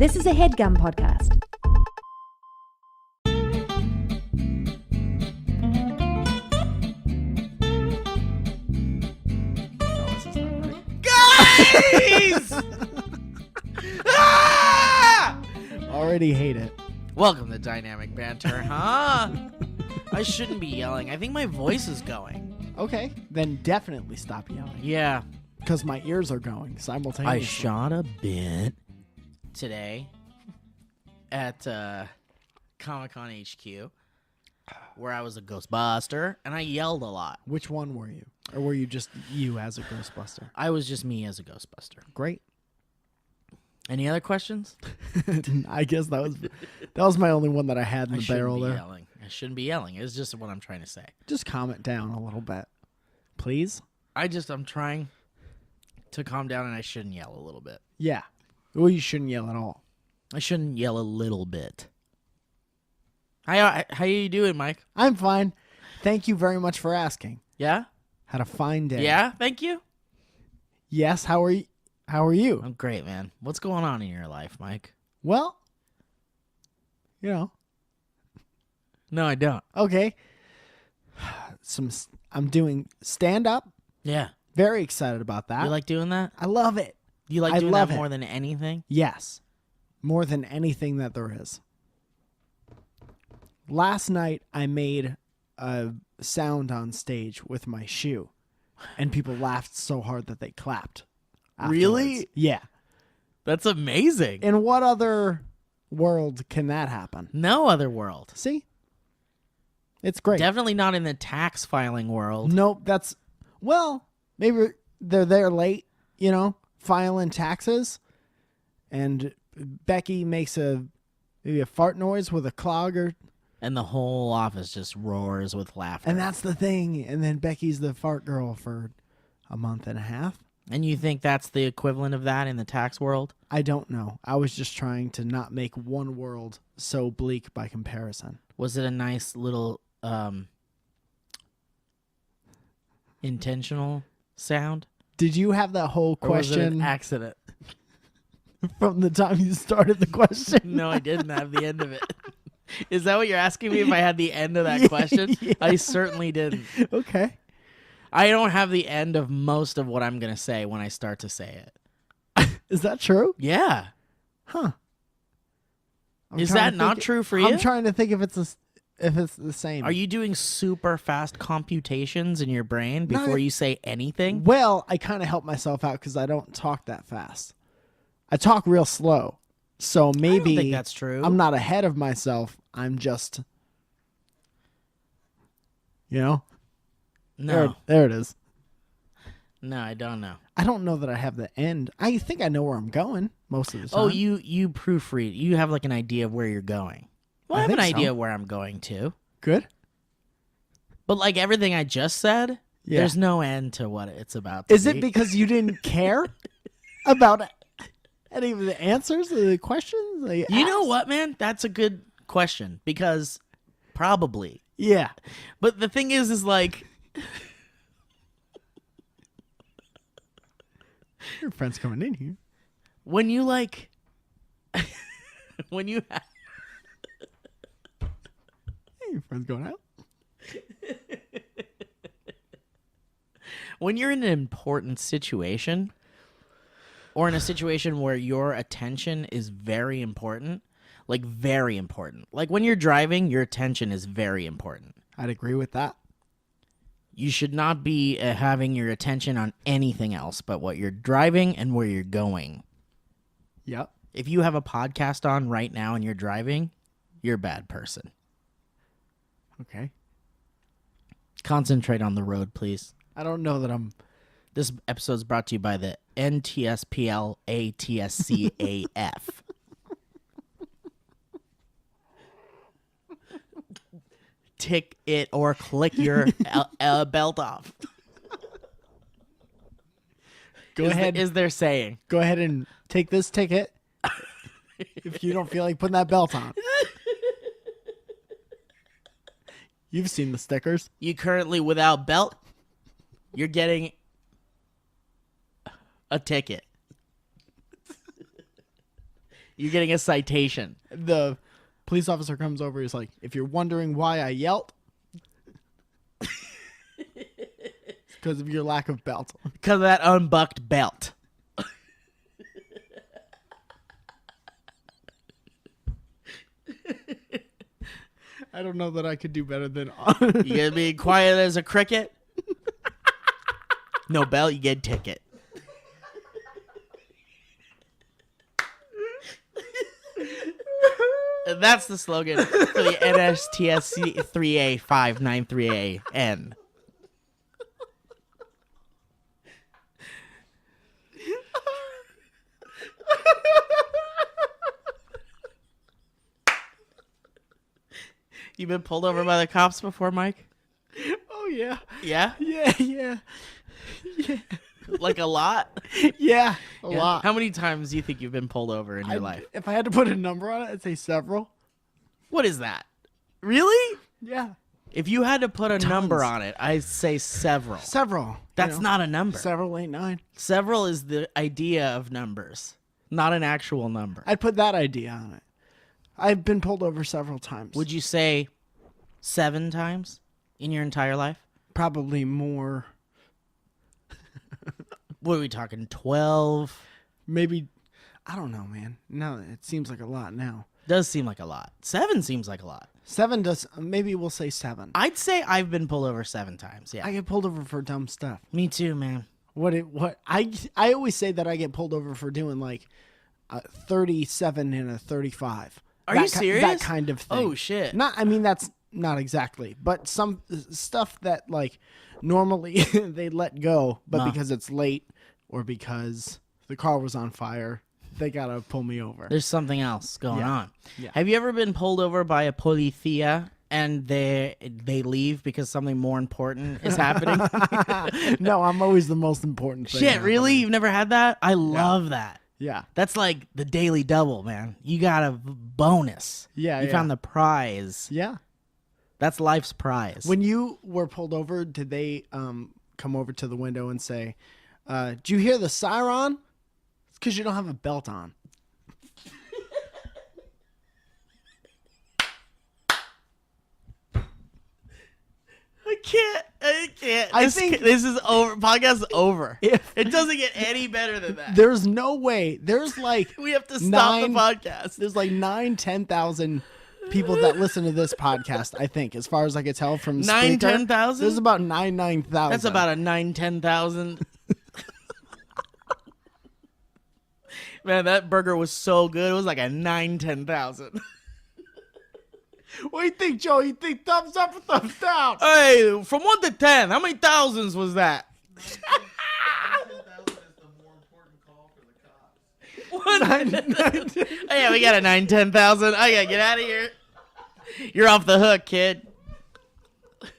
This is a HeadGum podcast. Guys! Ah! Already hate it. Welcome to Dynamic Banter, huh? I shouldn't be yelling. I think my voice is going. Okay, then definitely stop yelling. Yeah. Because my ears are going simultaneously. I shot a bit today at Comic-Con HQ where I was a Ghostbuster, and I yelled a lot. Which one were you? Or were you just you as a Ghostbuster? I was just me as a Ghostbuster. Great. Any other questions? I guess that was my only one that I had in the barrel there. Yelling. I shouldn't be yelling. It's just what I'm trying to say. Just calm it down a little bit, please. I'm trying to calm down, and I shouldn't yell a little bit. Yeah. Well, you shouldn't yell at all. I shouldn't yell a little bit. How you doing, Mike? I'm fine. Thank you very much for asking. Yeah? Had a fine day. Yeah, thank you. Yes, how are you? How are you? I'm great, man. What's going on in your life, Mike? Well, you know. No, I don't. Okay. I'm doing stand-up. Yeah. Very excited about that. You like doing that? I love it. You like I doing love that it. more than anything? Yes. More than anything that there is. Last night, I made a sound on stage with my shoe, and people laughed so hard that they clapped. Afterwards. Really? Yeah. That's amazing. In what other world can that happen? No other world. See? It's great. Definitely not in the tax filing world. Nope, well, maybe they're there late, filing taxes, and Becky makes maybe a fart noise with a clog And the whole office just roars with laughter. and that's the thing. And then Becky's the fart girl for a month and a half. And you think that's the equivalent of that in the tax world? I don't know. I was just trying to not make one world so bleak by comparison. Was it a nice little intentional sound? Did you have that whole Or was it an question accident? from the time you started the question? No, I didn't have the end of it. Is that what you're asking me if I had the end of that question? Yeah. I certainly didn't. Okay. I don't have the end of most of what I'm going to say when I start to say it. Is that true? Yeah. Huh. Is that not true for you? I'm trying to think if it's the same. Are you doing super fast computations in your brain before you say anything? Well, I kind of help myself out because I don't talk that fast. I talk real slow. So maybe I don't think that's true. I'm not ahead of myself. I'm just, No. there it is. No, I don't know. I don't know that I have the end. I think I know where I'm going most of the time. Oh, you proofread. You have like an idea of where you're going. Well, I have an think so. idea of where I'm going to. Good? But like everything I just said, Yeah. there's no end to what it's about to Is be. it because you didn't care about any of the answers, the questions? You know what, man? That's a good question because probably. Yeah. But the thing is like Your friend's coming in here. when you like when you have Hey, your friend's going out. when you're in an important situation or in a situation where your attention is very important, like very important. Like when you're driving, your attention is very important. I'd agree with that. You should not be having your attention on anything else but what you're driving and where you're going. Yep. If you have a podcast on right now and you're driving, you're a bad person. Okay. Concentrate on the road, please. I don't know that I'm... This episode is brought to you by the NTSPL ATSCAF. Tick it or click your belt off. Go ahead. Is they're saying. Go ahead and take this ticket if you don't feel like putting that belt on. You've seen the stickers. You currently without belt, you're getting a ticket. You're getting a citation. The police officer comes over. He's like, if you're wondering why I yelled, it's because of your lack of belt. Because of that unbucked belt. I don't know that I could do better than. You gonna be quiet as a cricket? No belt, you get a ticket. And that's the slogan for the NSTSC 3A593AN. You been pulled over by the cops before, Mike? Oh yeah, Yeah? yeah. Like a lot? Yeah, a Yeah. lot. How many times do you think you've been pulled over in your life? If I had to put a number on it, I'd say several. What is that? Really? Yeah, If you had to put a number on it, I'd say several. several. That's not a number. Several ain't nine. Several is the idea of numbers, not an actual number. I'd put that idea on it. I've been pulled over several times. Would you say 7 times in your entire life? Probably more. What are we talking? 12? Maybe. I don't know, man. No, it seems like a lot now. Does seem like a lot. 7 seems like a lot. 7 does. Maybe we'll say 7. I'd say I've been pulled over 7 times. Yeah. I get pulled over for dumb stuff. Me too, man. I always say that I get pulled over for doing like a 37 and a 35. Are you serious? That kind of thing. Oh, shit. I mean, that's not exactly, but some stuff that like normally they let go, but because it's late or because the car was on fire, they gotta pull me over. There's something else going on. Yeah. Have you ever been pulled over by a policía and they leave because something more important is happening? No, I'm always the most important thing. Shit, really? happening. You've never had that? I love that. Yeah. That's like the daily double, man. You got a bonus. Yeah, You yeah. found the prize. Yeah. That's life's prize. When you were pulled over, did they come over to the window and say, "Do you hear the siren?" It's because you don't have a belt on. I can't. I This, think- this is over. Podcast is over. If- It doesn't get any better than that. There's no way. There's like We have to stop the podcast. There's like 10,000 people that listen to this podcast. I think, as far as I could tell from 10,000? Spreaker, there's about 9,000. That's about a 10,000. Man, that burger was so good. It was like a 10,000. What do you think, Joe? You think thumbs up or thumbs down? Hey, from 1 to 10, how many thousands was that? 10,000 is the more important call for the cops. Oh, yeah, we got a 10,000. I gotta get out of here. You're off the hook, kid. That's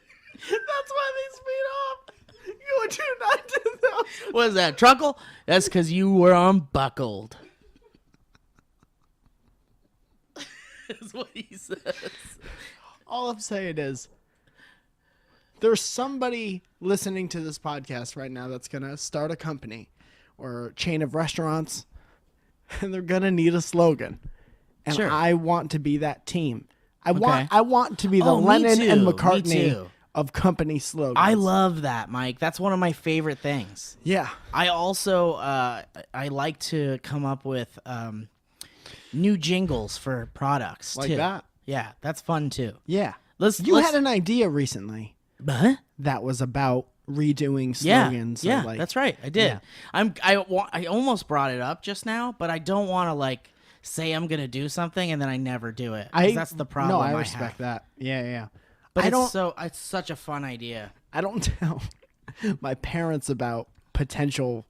why they speed up. You would do 9,000. What is that, truckle? That's because you were unbuckled. That's what he says. All I'm saying is, there's somebody listening to this podcast right now that's gonna start a company or a chain of restaurants, and they're gonna need a slogan. And Sure. I want to be that team. I Okay. want to be the Oh, me Lennon and too. Me McCartney too. of company slogans. I love that, Mike. That's one of my favorite things. Yeah. I also I like to come up with new jingles for products Like too. that? Yeah, that's fun too. Yeah. Let's You had an idea recently Huh? that was about redoing Yeah, slogans. yeah, or like, that's right. I did. Yeah. I almost brought it up just now, but I don't want to like say I'm gonna do something and then I never do it. 'Cause that's the problem. No, I I respect have. that. Yeah, yeah. But I it's such a fun idea. I don't tell my parents about potential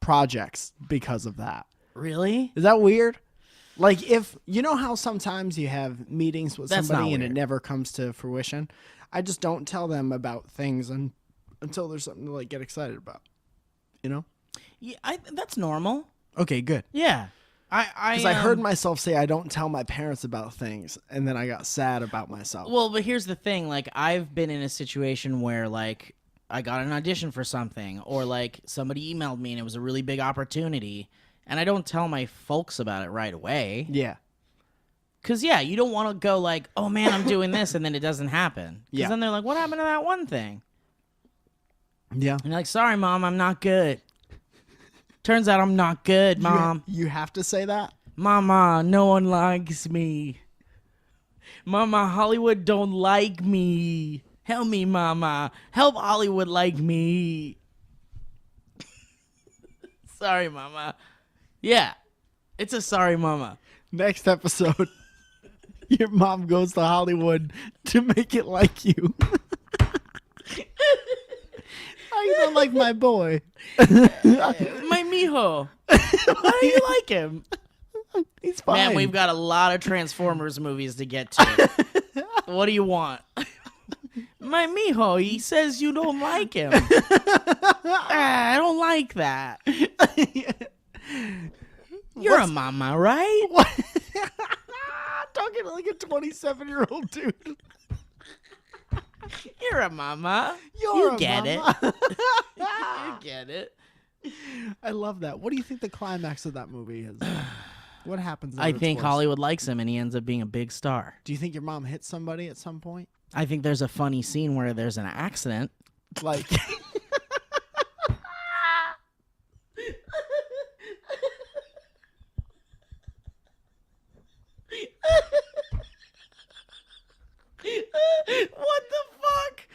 projects because of that. Really? Is that weird? Like, if you know how sometimes you have meetings with That's somebody not and it weird. never comes to fruition, I just don't tell them about things until there's something to like get excited about. You know? Yeah, that's normal. Okay, good. Yeah. Because I heard myself say I don't tell my parents about things, and then I got sad about myself. Well, but here's the thing. Like, I've been in a situation where, like, I got an audition for something, or, like, somebody emailed me and it was a really big opportunity, And I don't tell my folks about it right away. Yeah. Because, yeah, you don't want to go like, oh, man, I'm doing this, and then it doesn't happen. Because Yeah. then they're like, what happened to that one thing? Yeah. And you're like, sorry, Mom, I'm not good. Turns out I'm not good, Mom. You have to say that? Mama, no one likes me. Mama, Hollywood don't like me. Help me, Mama. Help Hollywood like me. Sorry, Mama. Yeah, it's a sorry, Mama. Next episode, your mom goes to Hollywood to make it like you. How you don't like my boy? My mijo. How do you like him? He's fine. Man, we've got a lot of Transformers movies to get to. What do you want? My mijo, he says you don't like him. I don't like that. You're a mama, right? What? Talking like a 27-year-old dude. You're a mama. You're you a get mama. it. You get it. I love that. What do you think the climax of that movie is? What happens? I at its think worst? Hollywood likes him and he ends up being a big star. Do you think your mom hit somebody at some point? I think there's a funny scene where there's an accident. Like, What the fuck?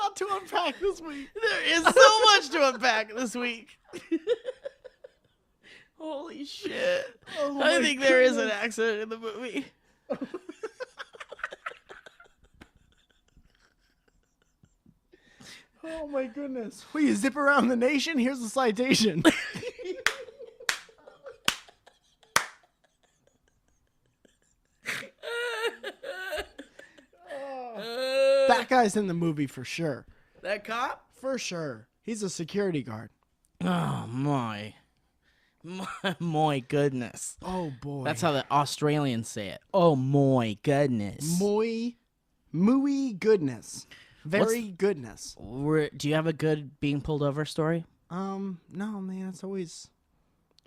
lot to unpack this week. There is so much to unpack this week. Holy shit. Oh I my think there is an goodness. accident in the movie. Oh my goodness. Will you zip around the nation? Here's the citation. That guy's in the movie for sure. That cop? For sure. He's a security guard. Oh my goodness. Oh boy. That's how the Australians say it. Oh my goodness. Mooey goodness. Very goodness. Do you have a good being pulled over story? No, man, it's always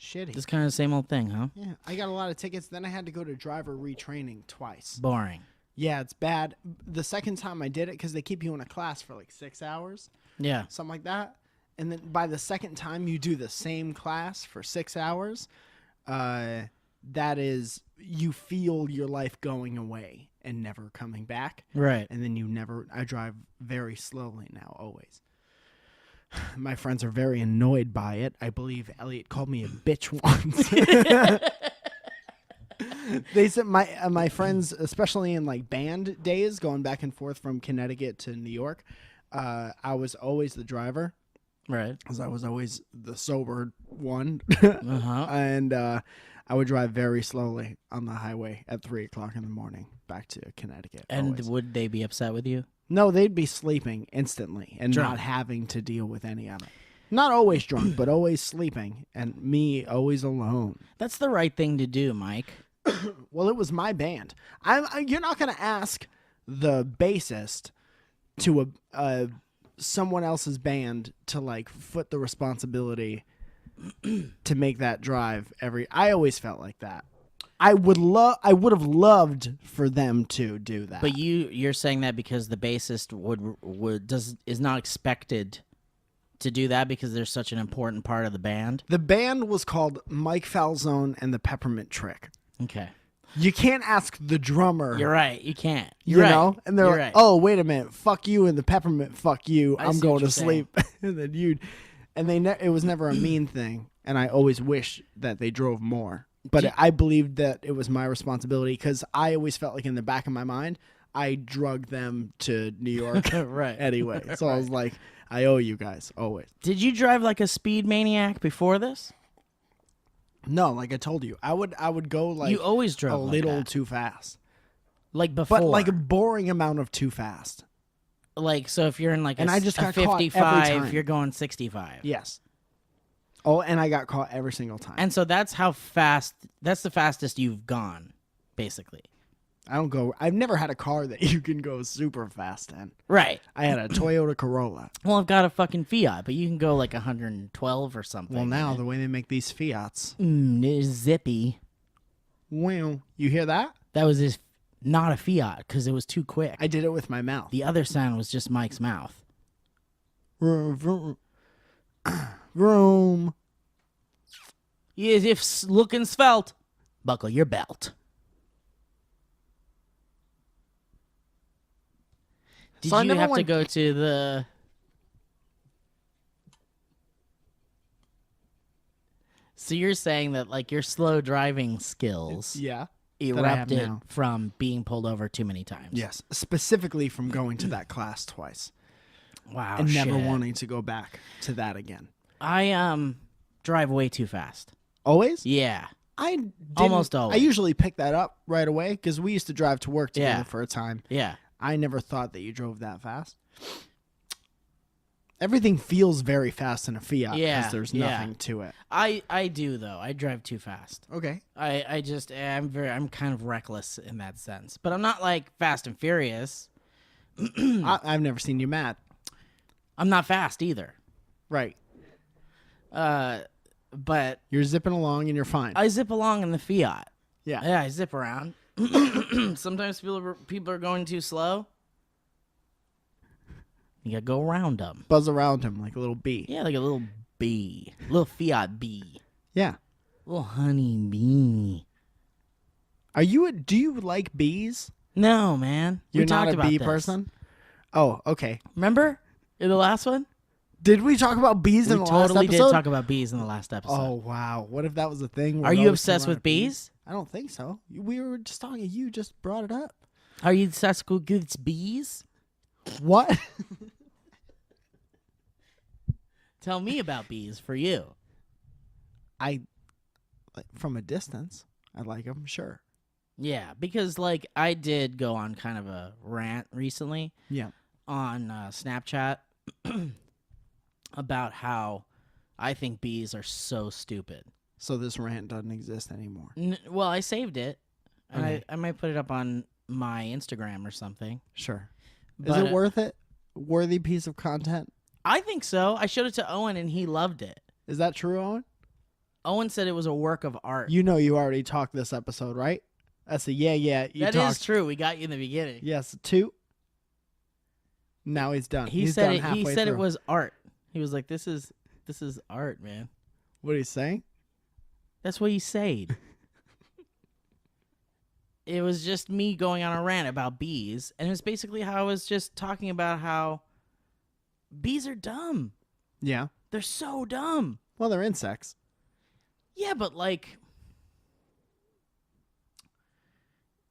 shitty. Just kind of the same old thing, huh? Yeah, I got a lot of tickets. Then I had to go to driver retraining twice. Boring. Yeah, it's bad. The second time I did it, because they keep you in a class for like 6 hours, Yeah. something like that. And then by the second time you do the same class for 6 hours, that is, you feel your life going away and never coming back. Right. And then I drive very slowly now, always. My friends are very annoyed by it. I believe Elliot called me a bitch once. They said my friends, especially in like band days, going back and forth from Connecticut to New York, I was always the driver. Right. Because I was always the sober one. Uh-huh. And I would drive very slowly on the highway at 3 o'clock in the morning back to Connecticut. And always. would they be upset with you? No, they'd be sleeping instantly and Drunk. not having to deal with any of it. Not always drunk, but always sleeping, and me always alone. That's the right thing to do, Mike. Well, it was my band. You're not going to ask the bassist to someone else's band to like foot the responsibility to make that drive I always felt like that. I would have loved for them to do that. But you're saying that because the bassist is not expected to do that because they're such an important part of the band. The band was called Mike Falzone and the Peppermint Trick. Okay. You can't ask the drummer. You're right. You can't. You know? And they're You're like, right. oh, wait a minute. Fuck you and the Peppermint, fuck you. I I'm see going what to you're sleep. And then it was never a mean thing. And I always wish that they drove more. But I believed that it was my responsibility because I always felt like in the back of my mind, I drug them to New York Right. anyway. So I was like, I owe you guys, always. Did you drive like a speed maniac before this? No, like I told you, I would go like You always drove a like little that. too fast. Like before. But like a boring amount of too fast. Like, so if you're in like And I just got caught every 55, time. you're going 65. Yes. Oh, and I got caught every single time. And so that's how fast, that's the fastest you've gone, basically. I've never had a car that you can go super fast in. Right. I had a Toyota Corolla. Well, I've got a fucking Fiat, but you can go like 112 or something. Well, now the way they make these Fiats. It's zippy. Well, you hear that? That was not a Fiat because it was too quick. I did it with my mouth. The other sound was just Mike's mouth. Vroom, vroom. Vroom. Yes, if looking svelte, buckle your belt. Did So I you never have to went- go to the... So you're saying that like your slow driving skills Yeah. I have erupted now. from being pulled over too many times? Yes. Specifically from going to that class twice. Wow, And never shit. wanting to go back to that again. I drive way too fast. Always? Yeah. I didn't- Almost always. I usually pick that up right away because we used to drive to work together Yeah. for a time. Yeah. I never thought that you drove that fast. Everything feels very fast in a Fiat Yeah, because there's yeah. nothing to it. I do though. I drive too fast. Okay. I'm kind of reckless in that sense. But I'm not like Fast and Furious. I've never seen you mad. I'm not fast either. Right. But You're zipping along and you're fine. I zip along in the Fiat. yeah. Yeah, I zip around. Sometimes people are going too slow. You gotta go around them. Buzz around him like a little bee. Yeah, like a little bee, little Fiat bee, Yeah. little honey bee. Do you like bees? No, man. You're We not talked a about bee this. person? Oh, okay. Remember in the last one? Did we talk about bees in We the totally last did episode? talk about bees in the last episode. Oh, wow. What if that was a thing? where Are we you always talk obsessed about with bees? I don't think so. We were just talking. You just brought it up. Are you obsessed with bees? What? Tell me about bees for you. From a distance, I like them, sure. Yeah, because like I did go on kind of a rant recently Yeah. on Snapchat about how I think bees are so stupid. So this rant doesn't exist anymore. Well, I saved it, and Okay. I might put it up on my Instagram or something. Sure. Is But, it worth it? Worthy piece of content? I think so. I showed it to Owen, and he loved it. Is that true, Owen? Owen said it was a work of art. You know you already talked this episode, right? That's a yeah. You That is talked. true. We got you in the beginning. Yes, 2. Now he's done. He He's said done it. He halfway said it through. was art. He was like, "This is art, man." What are you saying? That's what he said. It was just me going on a rant about bees, and it was basically how I was just talking about how bees are dumb. Yeah. They're so dumb. Well, they're insects. Yeah, but like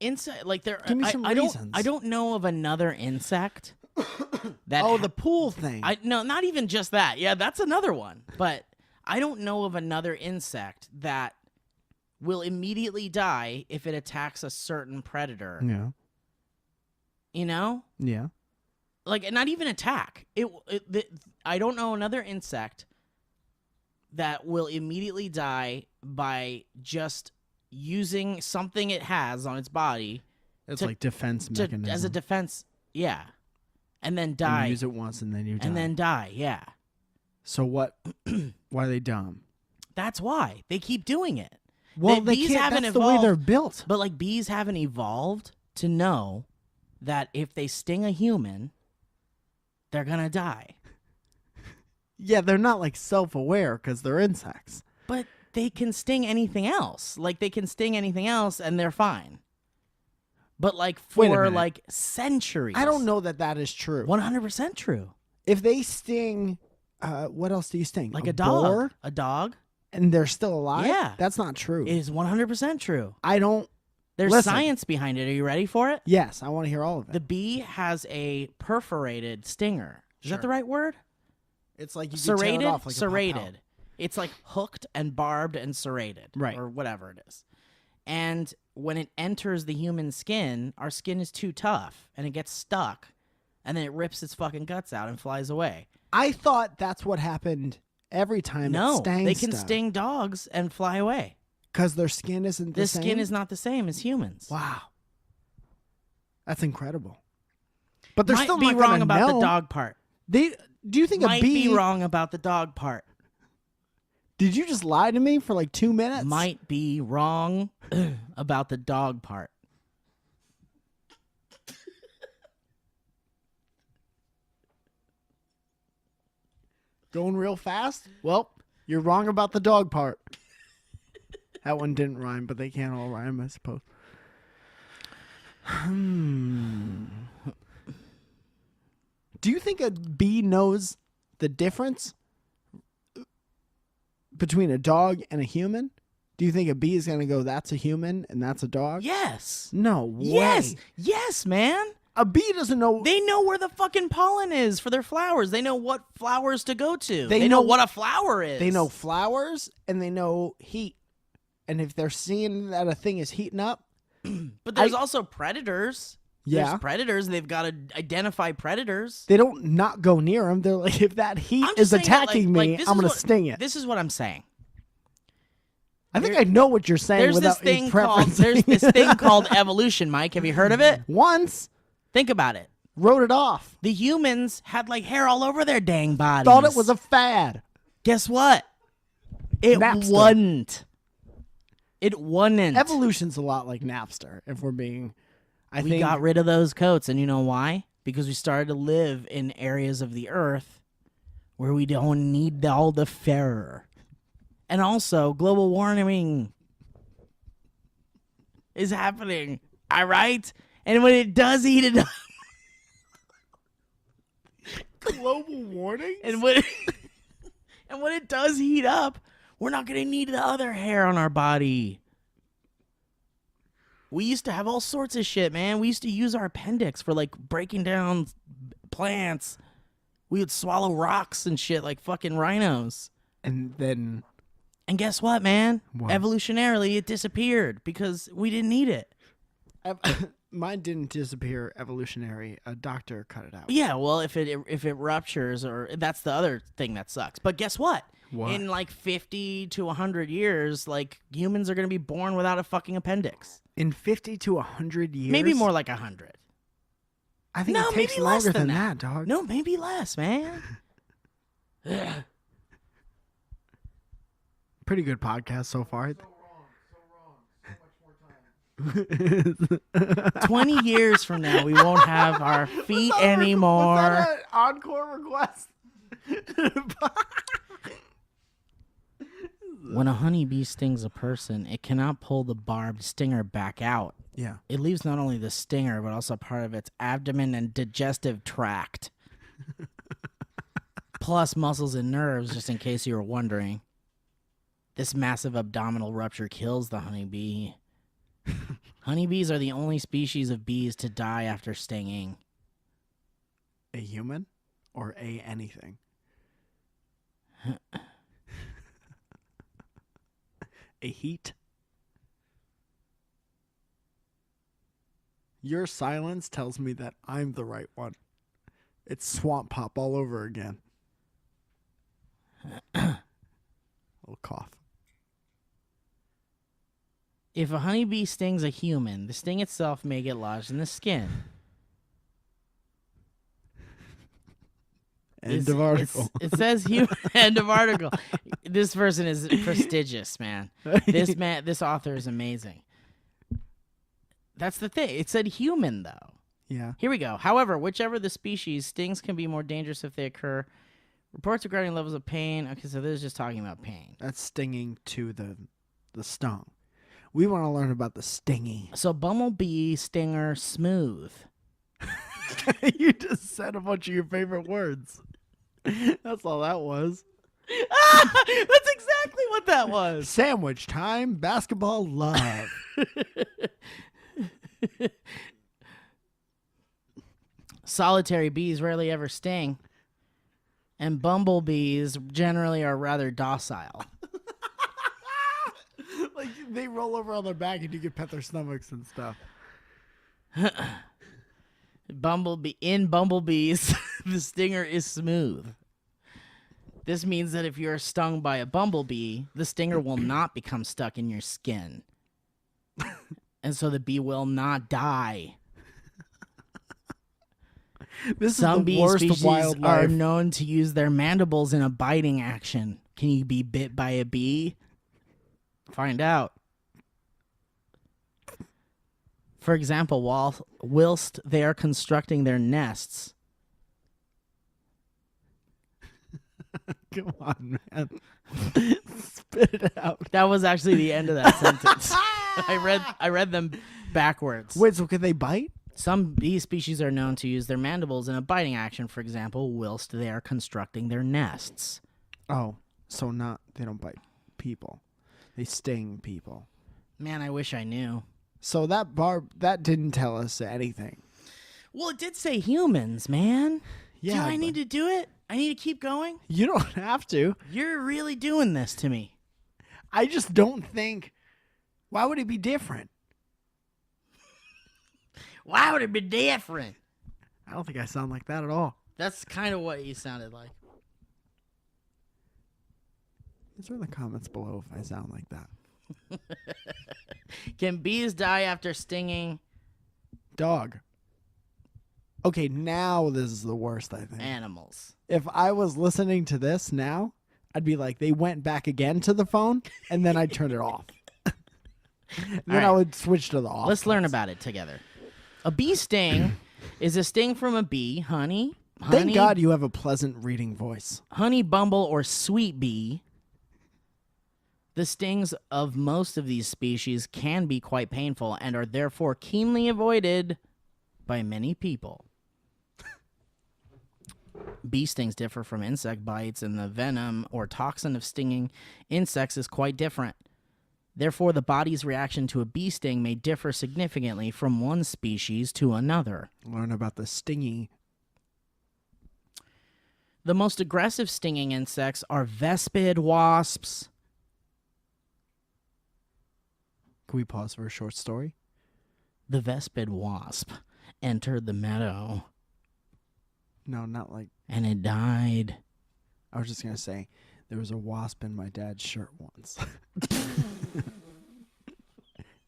insect, like they're. Give me some reasons. I don't know of another insect that. Oh, the pool thing. No, not even just that. Yeah, that's another one. But I don't know of another insect that will immediately die if it attacks a certain predator. Yeah. You know? Yeah. Like, not even attack. I don't know another insect that will immediately die by just using something it has on its body It's To- like defense mechanism. as a defense. Yeah. And then You die. use it once and then you die. And then die. Yeah. So what? Why are they dumb? That's why. They keep doing it. Well, they bees can't. haven't That's the way evolved. they're built. But like bees haven't evolved to know that if they sting a human, they're gonna die. Yeah, they're not like self-aware because they're insects. But they can sting anything else. Like they can sting anything else and they're fine. But like Wait a for minute. like centuries. I don't know that that is true. 100% true. If they sting, what else do you sting? Like a dog. boar, A dog and they're still alive? Yeah. That's not true. is 100% true. I don't. There's Listen. science behind it. Are you ready for it? Yes, I want to hear all of it. The bee has a perforated stinger. Is Sure. that the right word? It's like you can tear it Serrated? off like a Serrated. papel. It's like hooked and barbed and serrated. Right. Or whatever it is. And when it enters the human skin, our skin is too tough and it gets stuck. And then it rips its fucking guts out and flies away. I thought that's what happened every time it No, stang they can stuff. sting dogs and fly away. Because their skin isn't the The same? skin is not the same as humans. Wow. That's incredible. But they're Might still be not wrong gonna about know. the dog part. Do you think Might a bee? be wrong about the dog part. Did you just lie to me for like 2 minutes? Might be wrong about the dog part. Going real fast? Well, you're wrong about the dog part. That one didn't rhyme, but they can't all rhyme, I suppose. Do you think a bee knows the difference between a dog and a human? Do you think a bee is going to go, that's a human and that's a dog? Yes. No way. Yes, man. A bee doesn't know. They know where the fucking pollen is for their flowers. They know what flowers to go to. They They know know- what a flower is. They know flowers and they know heat. And if they're seeing that a thing is heating up, But there's also predators. Yeah. There's predators. They've got to identify predators. they don't not go near them. They're like, if that heat I'm is just saying that, attacking like, me, this I'm is going to what- sting it. This is what I'm saying. I think I know what you're saying There's without this thing you called preferencing. called evolution, Mike. Have you heard of it? Once Think about it. wrote it off. The humans had like hair all over their dang bodies. Thought it was a fad. Guess what? It Napster. wasn't. It wasn't. Evolution's a lot like Napster, if we're being. I We think got rid of those coats, and you know why? Because we started to live in areas of the earth where we don't need all the fur. And also, global warming is happening. All right? And when it does heat it up, global warning. and when it does heat up, we're not going to need the other hair on our body. We used to have all sorts of shit, man. We used to use our appendix for like breaking down plants. We would swallow rocks and shit like fucking rhinos. And then And guess what, man? What? Evolutionarily, it disappeared because we didn't need it. mine didn't disappear evolutionary. A doctor cut it out. Yeah, well, if it ruptures, or that's the other thing that sucks. But guess what? What? In like 50 to 100 years, like humans are going to be born without a fucking appendix. In 50 to 100 years, Maybe more like 100. I think No, it takes maybe less longer than than that. that, dog. No, maybe less, man. Ugh. Pretty good podcast so far. So wrong. So much more time. 20 years from now, we won't have our feet Was anymore. that an encore request? When a honeybee stings a person, it cannot pull the barbed stinger back out. Yeah. It leaves not only the stinger, but also part of its abdomen and digestive tract. Plus muscles and nerves, just in case you were wondering. This massive abdominal rupture kills the honeybee. Honeybees are the only species of bees to die after stinging. A human or a anything? A heat? Your silence tells me that I'm the right one. It's swamp pop all over again. Little cough. If a honeybee stings a human, the sting itself may get lodged in the skin. End of article. It says human. End of article. This person is prestigious, man. This author is amazing. That's the thing. It said human, though. Yeah. Here we go. However, whichever the species, stings can be more dangerous if they occur. Reports regarding levels of pain. Okay, so this is just talking about pain. That's stinging to the stung. We want to learn about the stinging. So bumblebee, stinger, smooth. You just said a bunch of your favorite words. That's all that was. That's exactly what that was. Sandwich time, basketball love. Solitary bees rarely ever sting, and bumblebees generally are rather docile. Like they roll over on their back and you can pet their stomachs and stuff. Bumblebees, the stinger is smooth. This means that if you are stung by a bumblebee, the stinger will not become stuck in your skin. And so the bee will not die. This Some is the bee worst species of wildlife. are known to use their mandibles in a biting action. Can you be bit by a bee? Find out. For example, whilst they are constructing their nests. Come on, man. Spit it out. That was actually the end of that sentence. I read them backwards. Wait, so can they bite? Some bee species are known to use their mandibles in a biting action, for example, whilst they are constructing their nests. Oh, so they don't bite people. They sting people. Man, I wish I knew. So that didn't tell us anything. Well, it did say humans, man. Yeah, Do I need to do it? I need to keep going? You don't have to. You're really doing this to me. I just don't think. Why would it be different? Why would it be different? I don't think I sound like that at all. That's kind of what you sounded like. Answer in the comments below if I sound like that. Can bees die after stinging Dog. Okay, now this is the worst, I think. animals? If I was listening to this now, I'd be like, they went back again to the phone, and then I'd turn it off. Then I right. would switch to the off. Let's learn about it together. A bee sting is a sting from a bee, honey, Thank God you have a pleasant reading voice. honey bumble, or sweet bee. The stings of most of these species can be quite painful and are therefore keenly avoided by many people. Bee stings differ from insect bites, and the venom or toxin of stinging insects is quite different. Therefore, the body's reaction to a bee sting may differ significantly from one species to another. Learn about the stingy. The most aggressive stinging insects are vespid wasps. Can we pause for a short story? The vespid wasp entered the meadow, No, not like. and it died. I was just going to say, there was a wasp in my dad's shirt once.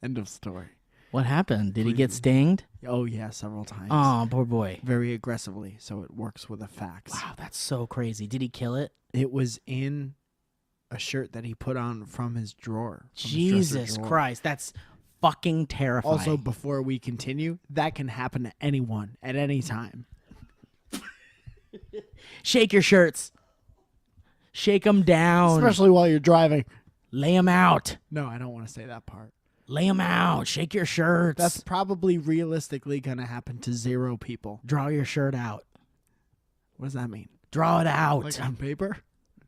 End of story. What happened? Did he get stinged? Oh, yeah, several times. Oh, poor boy. Very aggressively, so it works with a fax. Wow, that's so crazy. Did he kill it? It was in a shirt that he put on from his drawer. From his dresser Jesus drawer. Christ, that's fucking terrifying. Also, before we continue, that can happen to anyone at any time. shake your shirts. Shake them down. Especially while you're driving. Lay them out. No, I don't want to say that part. Lay them out. Shake your shirts. That's probably realistically going to happen to 0 people. Draw your shirt out. What does that mean? Draw it out. Like on paper?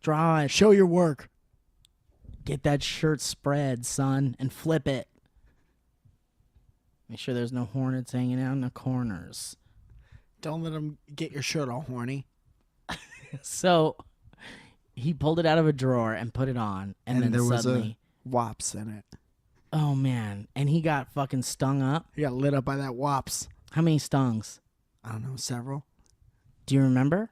Draw it. Show your work. Get that shirt spread, son, and flip it. Make sure there's no hornets hanging out in the corners. Don't let them get your shirt all horny. So he pulled it out of a drawer and put it on, and then there was suddenly, a wops in it. oh man, and he got fucking stung up. He got lit up by that wops. How many stungs? I don't know, several. Do you remember?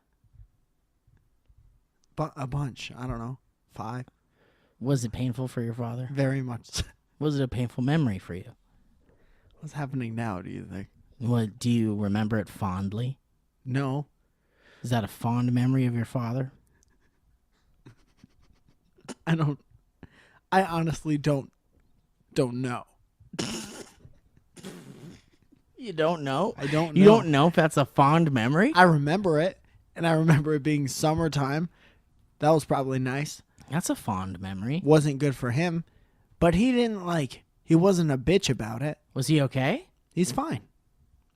But a bunch. I don't know. 5. Was it painful for your father? Very much. Was it a painful memory for you? What's happening now, do you think? What, do you remember it fondly? No. Is that a fond memory of your father? I honestly don't know. You don't know? I don't know. You don't know if that's a fond memory? I remember it, and I remember it being summertime. That was probably nice. That's a fond memory. Wasn't good for him, but he wasn't a bitch about it. Was he okay? He's fine.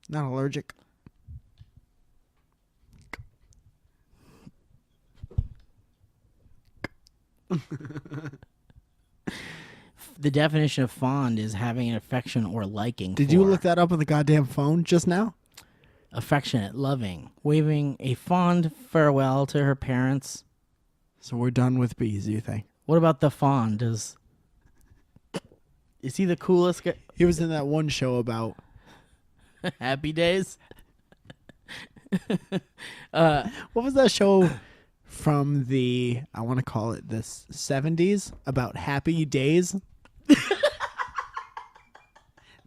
Not allergic. The definition of fond is having an affection or liking. Did for. you look that up on the goddamn phone just now? Affectionate, loving, waving a fond farewell to her parents. So we're done with bees, you think? What about the fond? Is he the coolest guy? He was in that one show about... Happy Days? What was that show from the, I want to call it this 70s, about happy days?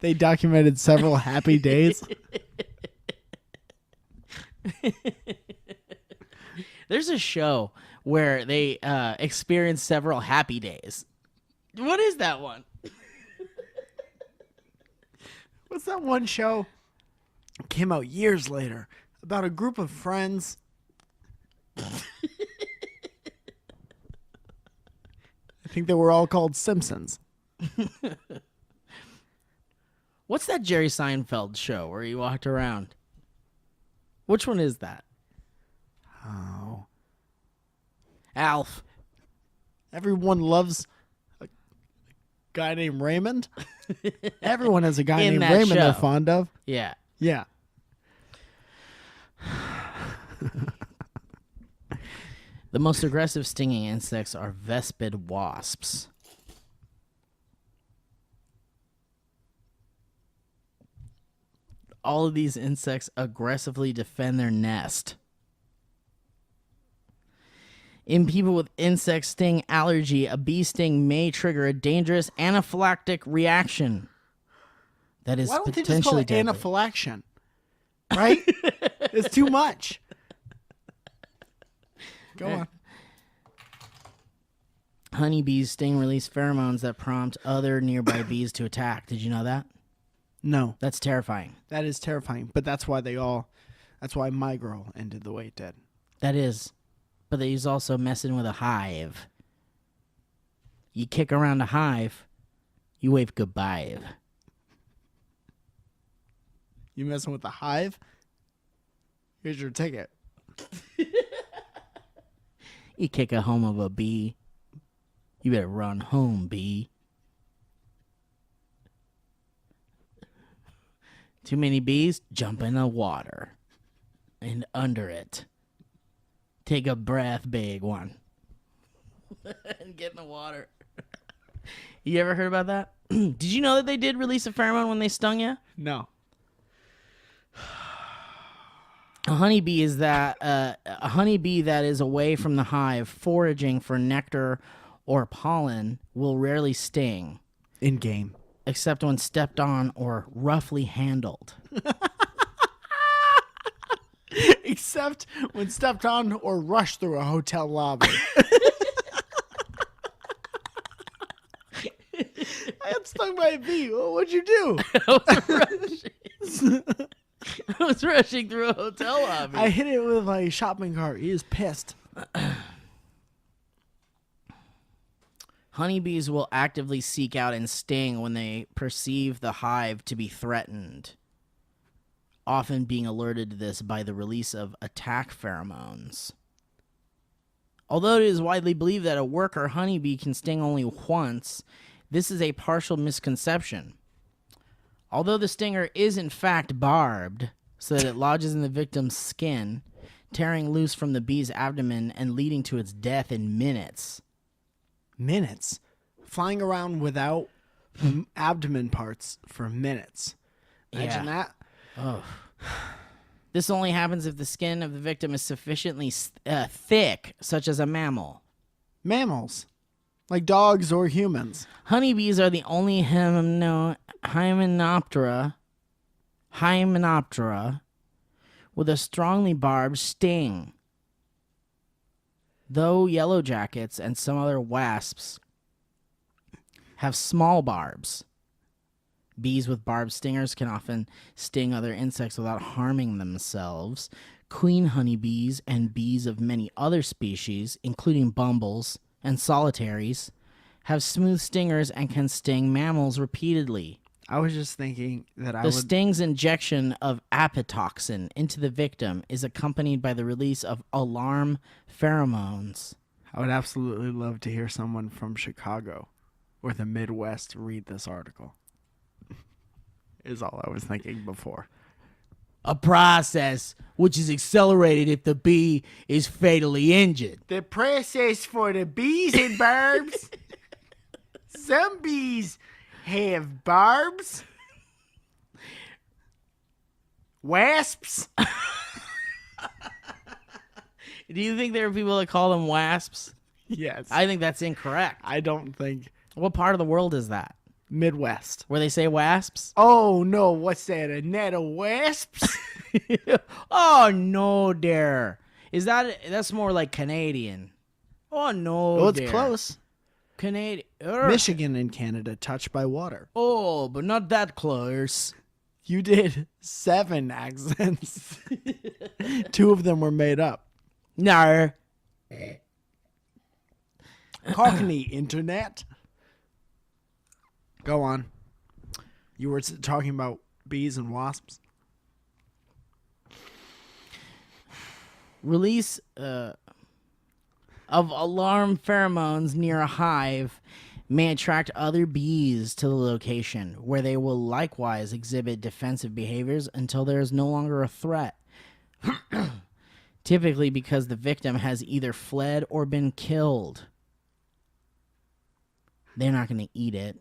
They documented several happy days. There's a show where they experience several happy days. What is that one? What's that one show? It came out years later about a group of friends. I think they were all called Simpsons. What's that Jerry Seinfeld show where he walked around? Which one is that? Oh. Alf. Everyone loves a guy named Raymond. Everyone has a guy In named that Raymond they're show. fond of. Yeah. Yeah. The most aggressive stinging insects are vespid wasps. All of these insects aggressively defend their nest. In people with insect sting allergy, a bee sting may trigger a dangerous anaphylactic reaction that is Why don't they just call potentially it deadly. anaphylaction? Right? It's too much. Go on. Honeybees sting release pheromones that prompt other nearby bees to attack. Did you know that? No, That's terrifying. that is terrifying. But that's why that's why my girl ended the way it did. That is. But he's also messing with a hive. You kick around a hive, you wave goodbye. You messing with the hive? Here's your ticket. You kick a home of a bee, you better run home, bee. Too many bees, jump in the water. And under it. Take a breath, big one. And get in the water. You ever heard about that? Did you know that they did release a pheromone when they stung you? No. A honeybee that is away from the hive foraging for nectar or pollen will rarely sting, In game. except when stepped on or roughly handled. Except when stepped on or rushed through a hotel lobby. I got stung by a bee. Well, what'd you do? I was rushing through a hotel lobby. I hit it with my shopping cart. He is pissed. Honeybees will actively seek out and sting when they perceive the hive to be threatened, often being alerted to this by the release of attack pheromones. Although it is widely believed that a worker honeybee can sting only once, this is a partial misconception. Although the stinger is in fact barbed, so that it lodges in the victim's skin, tearing loose from the bee's abdomen and leading to its death in minutes. Minutes. Flying around without abdomen parts for minutes. Imagine that. Oh. This only happens if the skin of the victim is sufficiently thick, such as a mammal. Mammals. Like dogs or humans. Honeybees are the only hymenoptera with a strongly barbed sting. Though yellow jackets and some other wasps have small barbs, bees with barbed stingers can often sting other insects without harming themselves. Queen honeybees and bees of many other species, including bumbles and solitaries, have smooth stingers and can sting mammals repeatedly. I was just thinking that The sting's injection of apitoxin into the victim is accompanied by the release of alarm pheromones. I would absolutely love to hear someone from Chicago or the Midwest read this article. Is all I was thinking before. A process which is accelerated if the bee is fatally injured. The process for the bees and barbs. Some bees have barbs. Wasps. Do you think there are people that call them wasps? Yes. I think that's incorrect. I don't think What part of the world is that? Midwest. Where they say wasps? Oh no, what's that? A net of wasps? Oh no, dear. That's more like Canadian? Oh no, Well, it's dear. close. Canadian. Michigan and Canada touched by water. Oh, but not that close. You did 7 accents. 2 of them were made up. No. Cockney internet. Go on. You were talking about bees and wasps. Release of alarm pheromones near a hive may attract other bees to the location, where they will likewise exhibit defensive behaviors until there is no longer a threat. Typically because the victim has either fled or been killed. They're not going to eat it.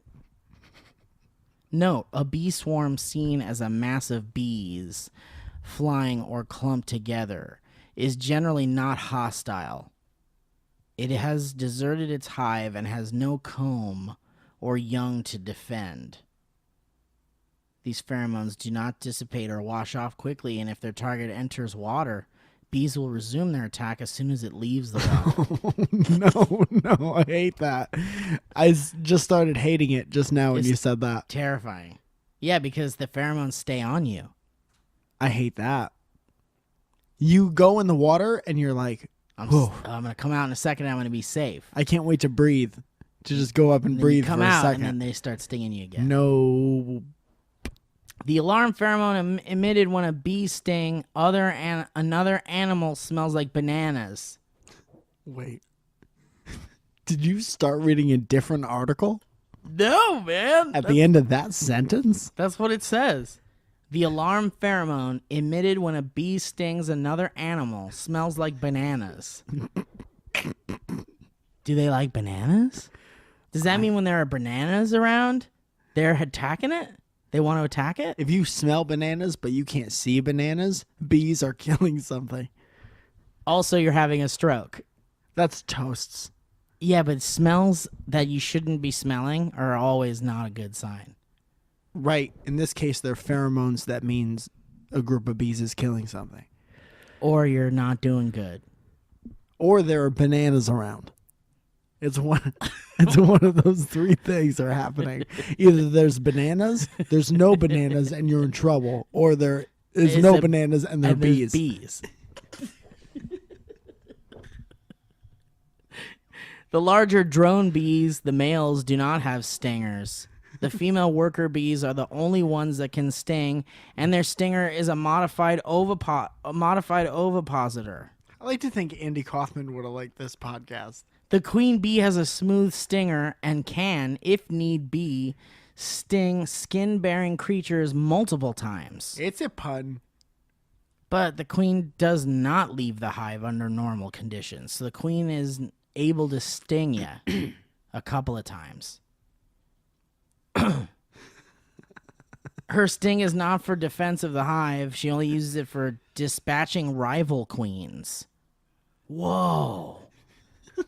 Note, a bee swarm seen as a mass of bees flying or clumped together is generally not hostile. It has deserted its hive and has no comb or young to defend. These pheromones do not dissipate or wash off quickly, and if their target enters water, bees will resume their attack as soon as it leaves the water. No, I hate that. Just started hating it just now when you said that. Terrifying. Yeah, because the pheromones stay on you. I hate that. You go in the water and you're like, I'm going to come out in a second. I'm going to be safe. I can't wait to breathe. To just go up and Then breathe you come for a out, second. and then they start stinging you again. No. The alarm pheromone emitted when a bee sting another animal smells like bananas. Wait. Did you start reading a different article No, man. at the end of that sentence? That's what it says. The alarm pheromone emitted when a bee stings another animal smells like bananas. Do they like bananas? Does that mean when there are bananas around, they're attacking it? They want to attack it? If you smell bananas but you can't see bananas, bees are killing something. Also, you're having a stroke. That's toasts. Yeah, but smells that you shouldn't be smelling are always not a good sign. Right. In this case, they're pheromones. That means a group of bees is killing something. Or you're not doing good. Or there are bananas around. It's one of those 3 things are happening. Either there's bananas, there's no bananas, and you're in trouble. Or there is no bananas and there are bees. Bees. The larger drone bees, the males, do not have stingers. The female worker bees are the only ones that can sting, and their stinger is a modified ovipositor. I like to think Andy Kaufman would have liked this podcast. The queen bee has a smooth stinger and can, if need be, sting skin-bearing creatures multiple times. It's a pun. But the queen does not leave the hive under normal conditions, so the queen is able to sting you a couple of times. Her sting is not for defense of the hive. She only uses it for dispatching rival queens. Whoa.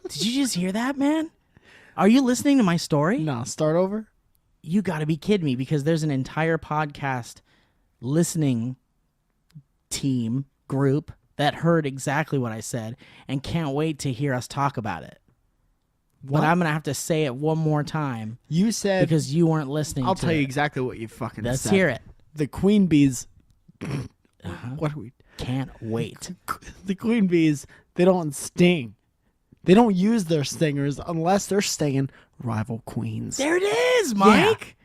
Did you just hear that, man? Are you listening to my story? No, start over. You got to be kidding me, because there's an entire podcast listening team group that heard exactly what I said and can't wait to hear us talk about it. What? But I'm going to have to say it one more time You said... because you weren't listening I'll to tell you it. exactly what you fucking Let's said. hear it. The queen bees... What are we... Can't wait. The queen bees, they don't sting. They don't use their stingers unless they're stinging rival queens. There it is, Mike.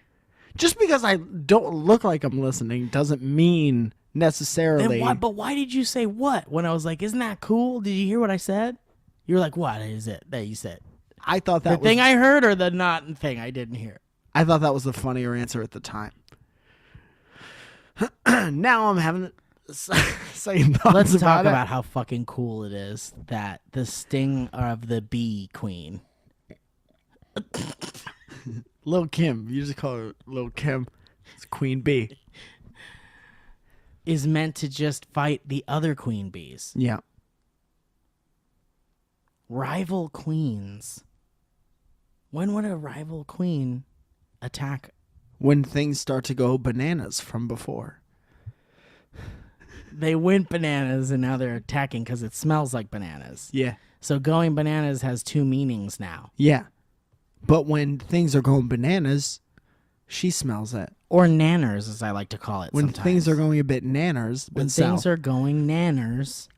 Just because I don't look like I'm listening doesn't mean necessarily... But why did you say what when I was like, isn't that cool? Did you hear what I said? You were like, what is it that you said? I thought The that was... thing I heard or the not thing I didn't hear? I thought that was the funnier answer at the time. Now I'm having same thoughts Let's talk it. about how fucking cool it is that the sting of the bee queen. Lil Kim. You just call her Lil Kim. It's Queen Bee. Is meant to just fight the other queen bees. Yeah. Rival queens. When would a rival queen attack? When things start to go bananas from before. they went bananas and now they're attacking because it smells like bananas. Yeah. So going bananas has two meanings now. Yeah. But when things are going bananas, she smells it. Or nanners, as I like to call it When sometimes. things are going a bit nanners, When things are going nanners.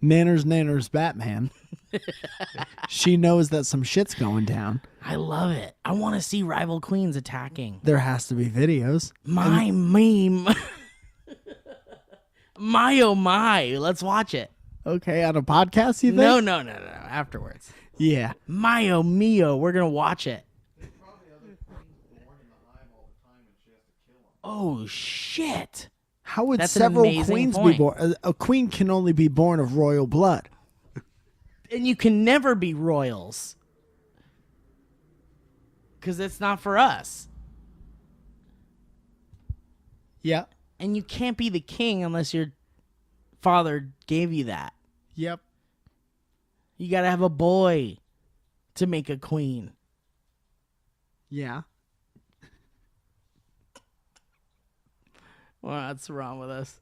nanners, Batman. She knows that some shit's going down. I love it. I want to see rival queens attacking. There has to be videos. My meme. My oh my. Let's watch it. Okay, on a podcast, you think? No. Afterwards. Yeah. My oh mio. We're going to watch it. There's probably other queens born in the hive all the time and she has to kill them. Oh, shit. How would That's an several amazing queens point. be born? A queen can only be born of royal blood. And you can never be royals. Because it's not for us. Yeah. And you can't be the king unless your father gave you that. Yep. You got to have a boy to make a queen. Yeah. What's wrong with us?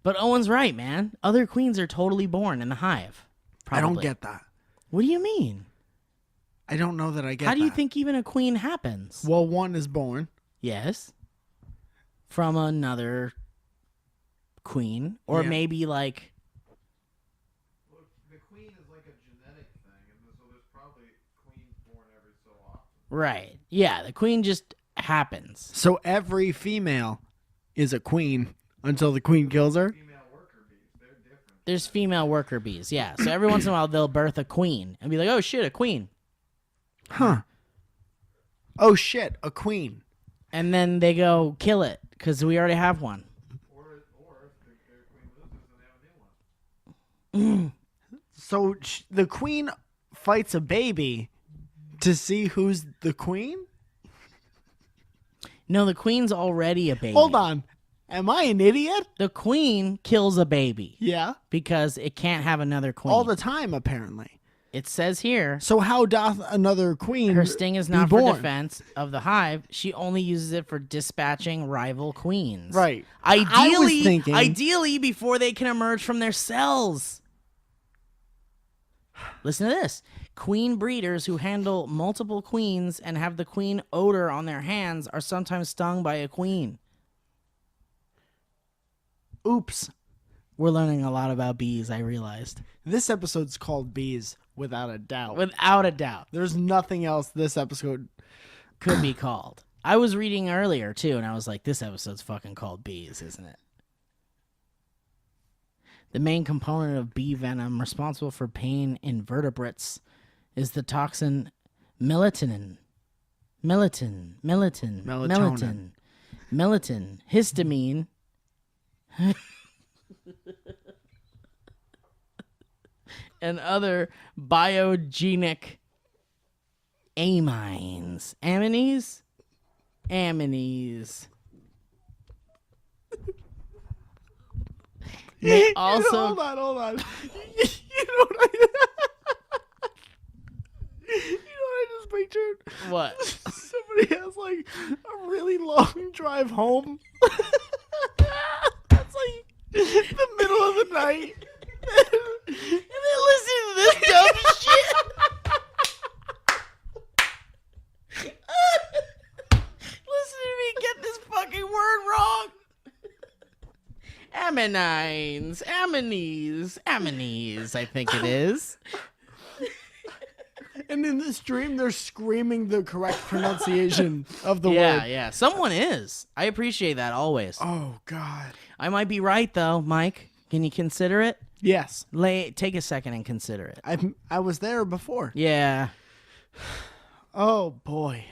But Owen's right, man. Other queens are totally born in the hive. I don't Probably. get that. What do you mean? I don't know that I get How do you that. think even a queen happens? Well, one is born. Yes. From another queen. Or Yeah. maybe like... Well, the queen is like a genetic thing, and so there's probably queens born every so often. Right. Yeah, the queen just happens. So every female is a queen until the queen kills her? Female worker bees, they're different. There's female worker bees, yeah. So every once in a while they'll birth a queen and be like, oh shit, a queen. Huh. Oh shit, a queen. And then they go kill it because we already have one. Or if their queen loses, then they have a new one. So the queen fights a baby to see who's the queen? No, the queen's already a baby. Hold on. Am I an idiot? The queen kills a baby Yeah. because it can't have another queen. All the time, apparently. It says here, So how doth another queen her sting is be not for born? defense of the hive. She only uses it for dispatching rival queens. Right. I was Ideally, thinking- ideally before they can emerge from their cells. Listen to this. Queen breeders who handle multiple queens and have the queen odor on their hands are sometimes stung by a queen. Oops. We're learning a lot about bees, I realized. This episode's called Bees, without a doubt. Without a doubt. There's nothing else this episode... Could be called. I was reading earlier, too, and I was like, this episode's fucking called Bees, isn't it? The main component of bee venom responsible for pain in vertebrates is the toxin melatonin. Melatonin. Histamine. And other biogenic amines. Amines? Amines. May also Hold on. You know what I just pictured? what? Somebody has like a really long drive home. It's like the middle of the night. And then listen to this dumb shit. Listen to me get this fucking word wrong. Amines, I think it is. And in this dream, they're screaming the correct pronunciation of the Yeah, word. yeah. Someone is. I appreciate that always. Oh, God. I might be right though, Mike. Can you consider it? Yes. Take a second and consider it. I was there before. Yeah. Oh, boy.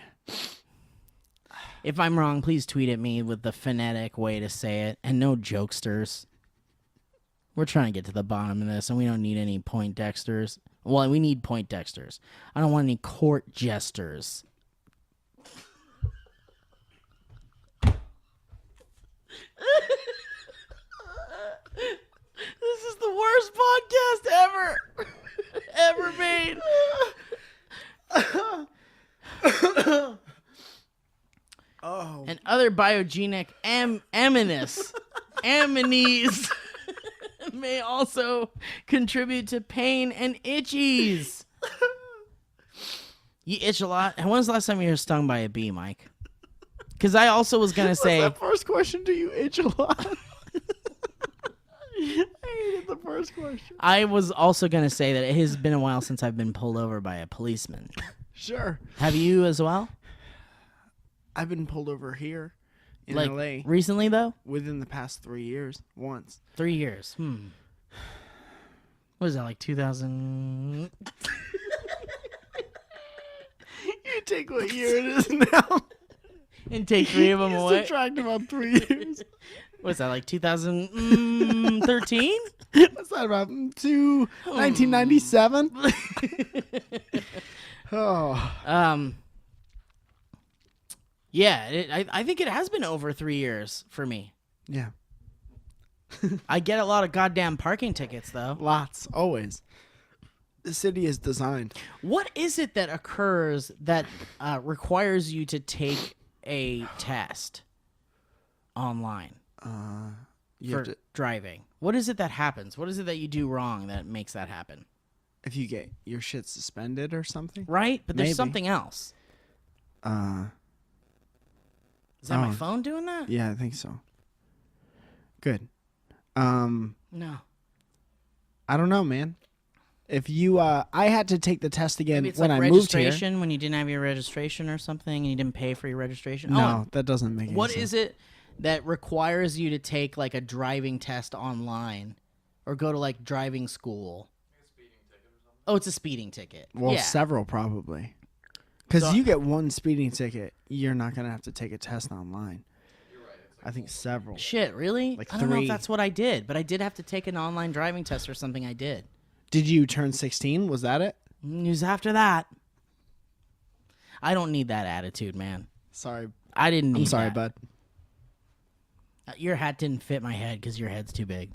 If I'm wrong, please tweet at me with the phonetic way to say it, and no jokesters. We're trying to get to the bottom of this, and we don't need any Poindexters. Well, we need Poindexters. I don't want any court jesters. This is the worst podcast ever made. Oh. And other other biogenic amines may also contribute to pain and itchies. You itch a lot. And when's the last time you were stung by a bee, Mike? Because I also was going to say... What's that first question? Do you itch a lot? I hated the first question. I was also going to say that it has been a while since I've been pulled over by a policeman. Sure. Have you as well? I've been pulled over here in Like LA recently, though? within the past 3 years. Once. 3 years. What is that, like 2000? You take what year it is now. And take 3 of them away? Subtract about 3 years. What's that, like 2013? What's that about? 1997? Oh. Yeah, I think it has been over 3 years for me. Yeah. I get a lot of goddamn parking tickets, though. Lots. Always. The city is designed. What is it that occurs that requires you to take a test online You for have to, driving? What is it that happens? What is it that you do wrong that makes that happen? if you get your shit suspended or something. Right? But there's Maybe. something else. Is that my phone doing that? Yeah, I think so. Good. No. I don't know, man. If you, I had to take the test again Maybe it's when like I moved here. registration when you didn't have your registration or something and you didn't pay for your registration. No, that doesn't make any What sense. is it that requires you to take like a driving test online or go to like driving school? Oh, it's a speeding ticket. Well, yeah. several probably. Because So- you get one speeding ticket, you're not going to have to take a test online. I think several. Shit, really? Like I don't know if 3. that's what I did, but I did have to take an online driving test or something I did. Did you turn 16? Was that it? News after that. I don't need that attitude, man. Sorry. I didn't need I'm sorry, that. bud. Your hat didn't fit my head because your head's too big.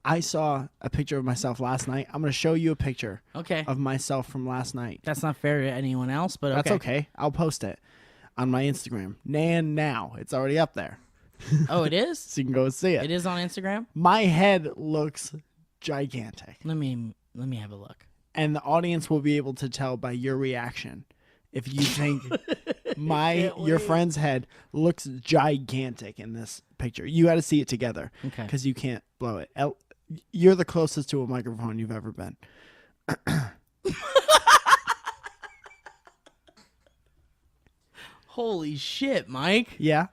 I saw a picture of myself last night. I'm going to show you a picture Okay. of myself from last night. That's not fair to anyone else, but okay. That's okay. I'll post it on my Instagram. Now. It's already up there. Oh, it is? So you can go see it. It is on Instagram? My head looks gigantic. Let me have a look. And the audience will be able to tell by your reaction if you think Can't your wait. friend's head looks gigantic in this picture. You got to see it together. Okay. Because you can't blow it. You're the closest to a microphone you've ever been. Holy shit, Mike. Yeah.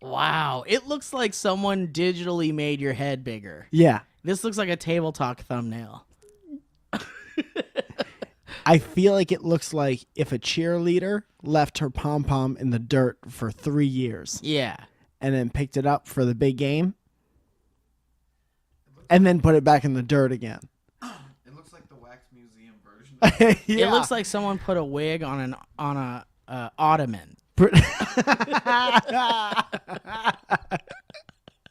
Wow. It looks like someone digitally made your head bigger. Yeah. This looks like a Table Talk thumbnail. I feel like it looks like if a cheerleader left her pom-pom in the dirt for 3 years Yeah. and then picked it up for the big game and then put it back in the dirt again. It looks like the wax museum version. Yeah. It looks like someone put a wig on a ottoman.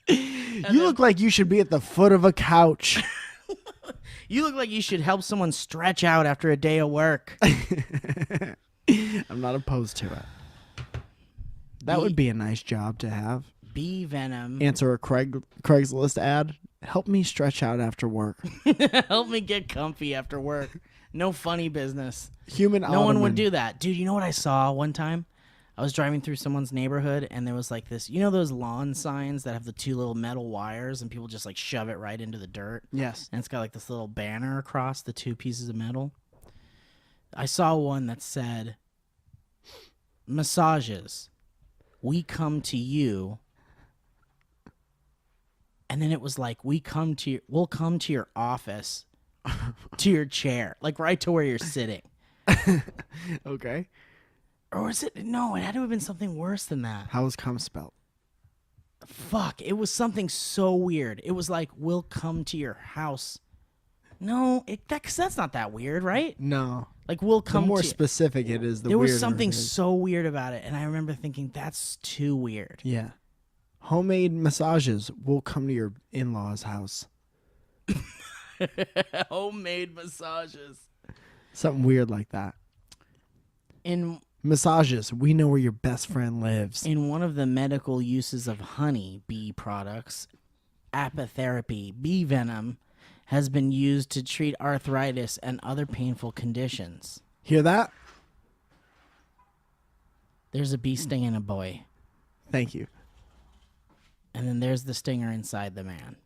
You look like you should be at the foot of a couch. You look like you should help someone stretch out after a day of work. I'm not opposed to it. That would be a nice job to have. Bee venom. Answer a Craigslist ad. Help me stretch out after work. Help me get comfy after work. No funny business. Human No one would ottoman. do that. Dude, you know what I saw one time? I was driving through someone's neighborhood and there was like this, you know those lawn signs that have the 2 little metal wires and people just like shove it right into the dirt? Yes. And it's got like this little banner across the 2 pieces of metal. I saw one that said, massages, we come to you. And then it was like, we'll come to your office, to your chair, like right to where you're sitting. Okay. Or was it? No, it had to have been something worse than that. How was cum spelled? Fuck, it was something so weird. It was like, we'll come to your house. No, cause that's not that weird, right? No. Like, we'll The come more to specific it is, the There weirder was something it is. so weird about it, and I remember thinking, that's too weird. Yeah. Homemade massages will come to your in-laws' house. Homemade massages. Something weird like that. In Massages. We know where your best friend lives. In one of the medical uses of honey bee products, apitherapy bee venom has been used to treat arthritis and other painful conditions. Hear that? There's a bee stinging a boy, Thank you. and then there's the stinger inside the man.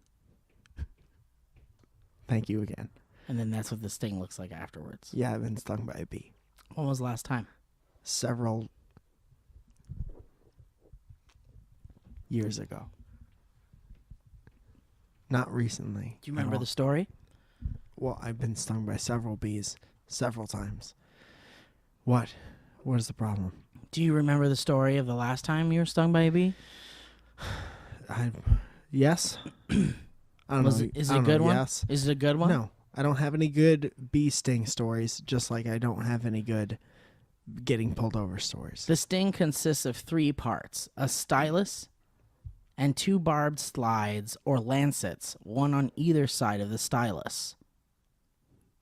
Thank you again. And then that's what the sting looks like afterwards. Yeah, I've been stung by a bee. When was the last time? Several years ago. Not recently. Do you remember at all. the story? Well, I've been stung by several bees several times. What? What is the problem? Do you remember the story of the last time you were stung by a bee? Yes. I don't know. Is I it a don't good know. one? Yes. Is it a good one? No, I don't have any good bee sting stories, just like I don't have any good getting pulled over stories. The sting consists of 3 parts: a stylus and 2 barbed slides or lancets, one on either side of the stylus.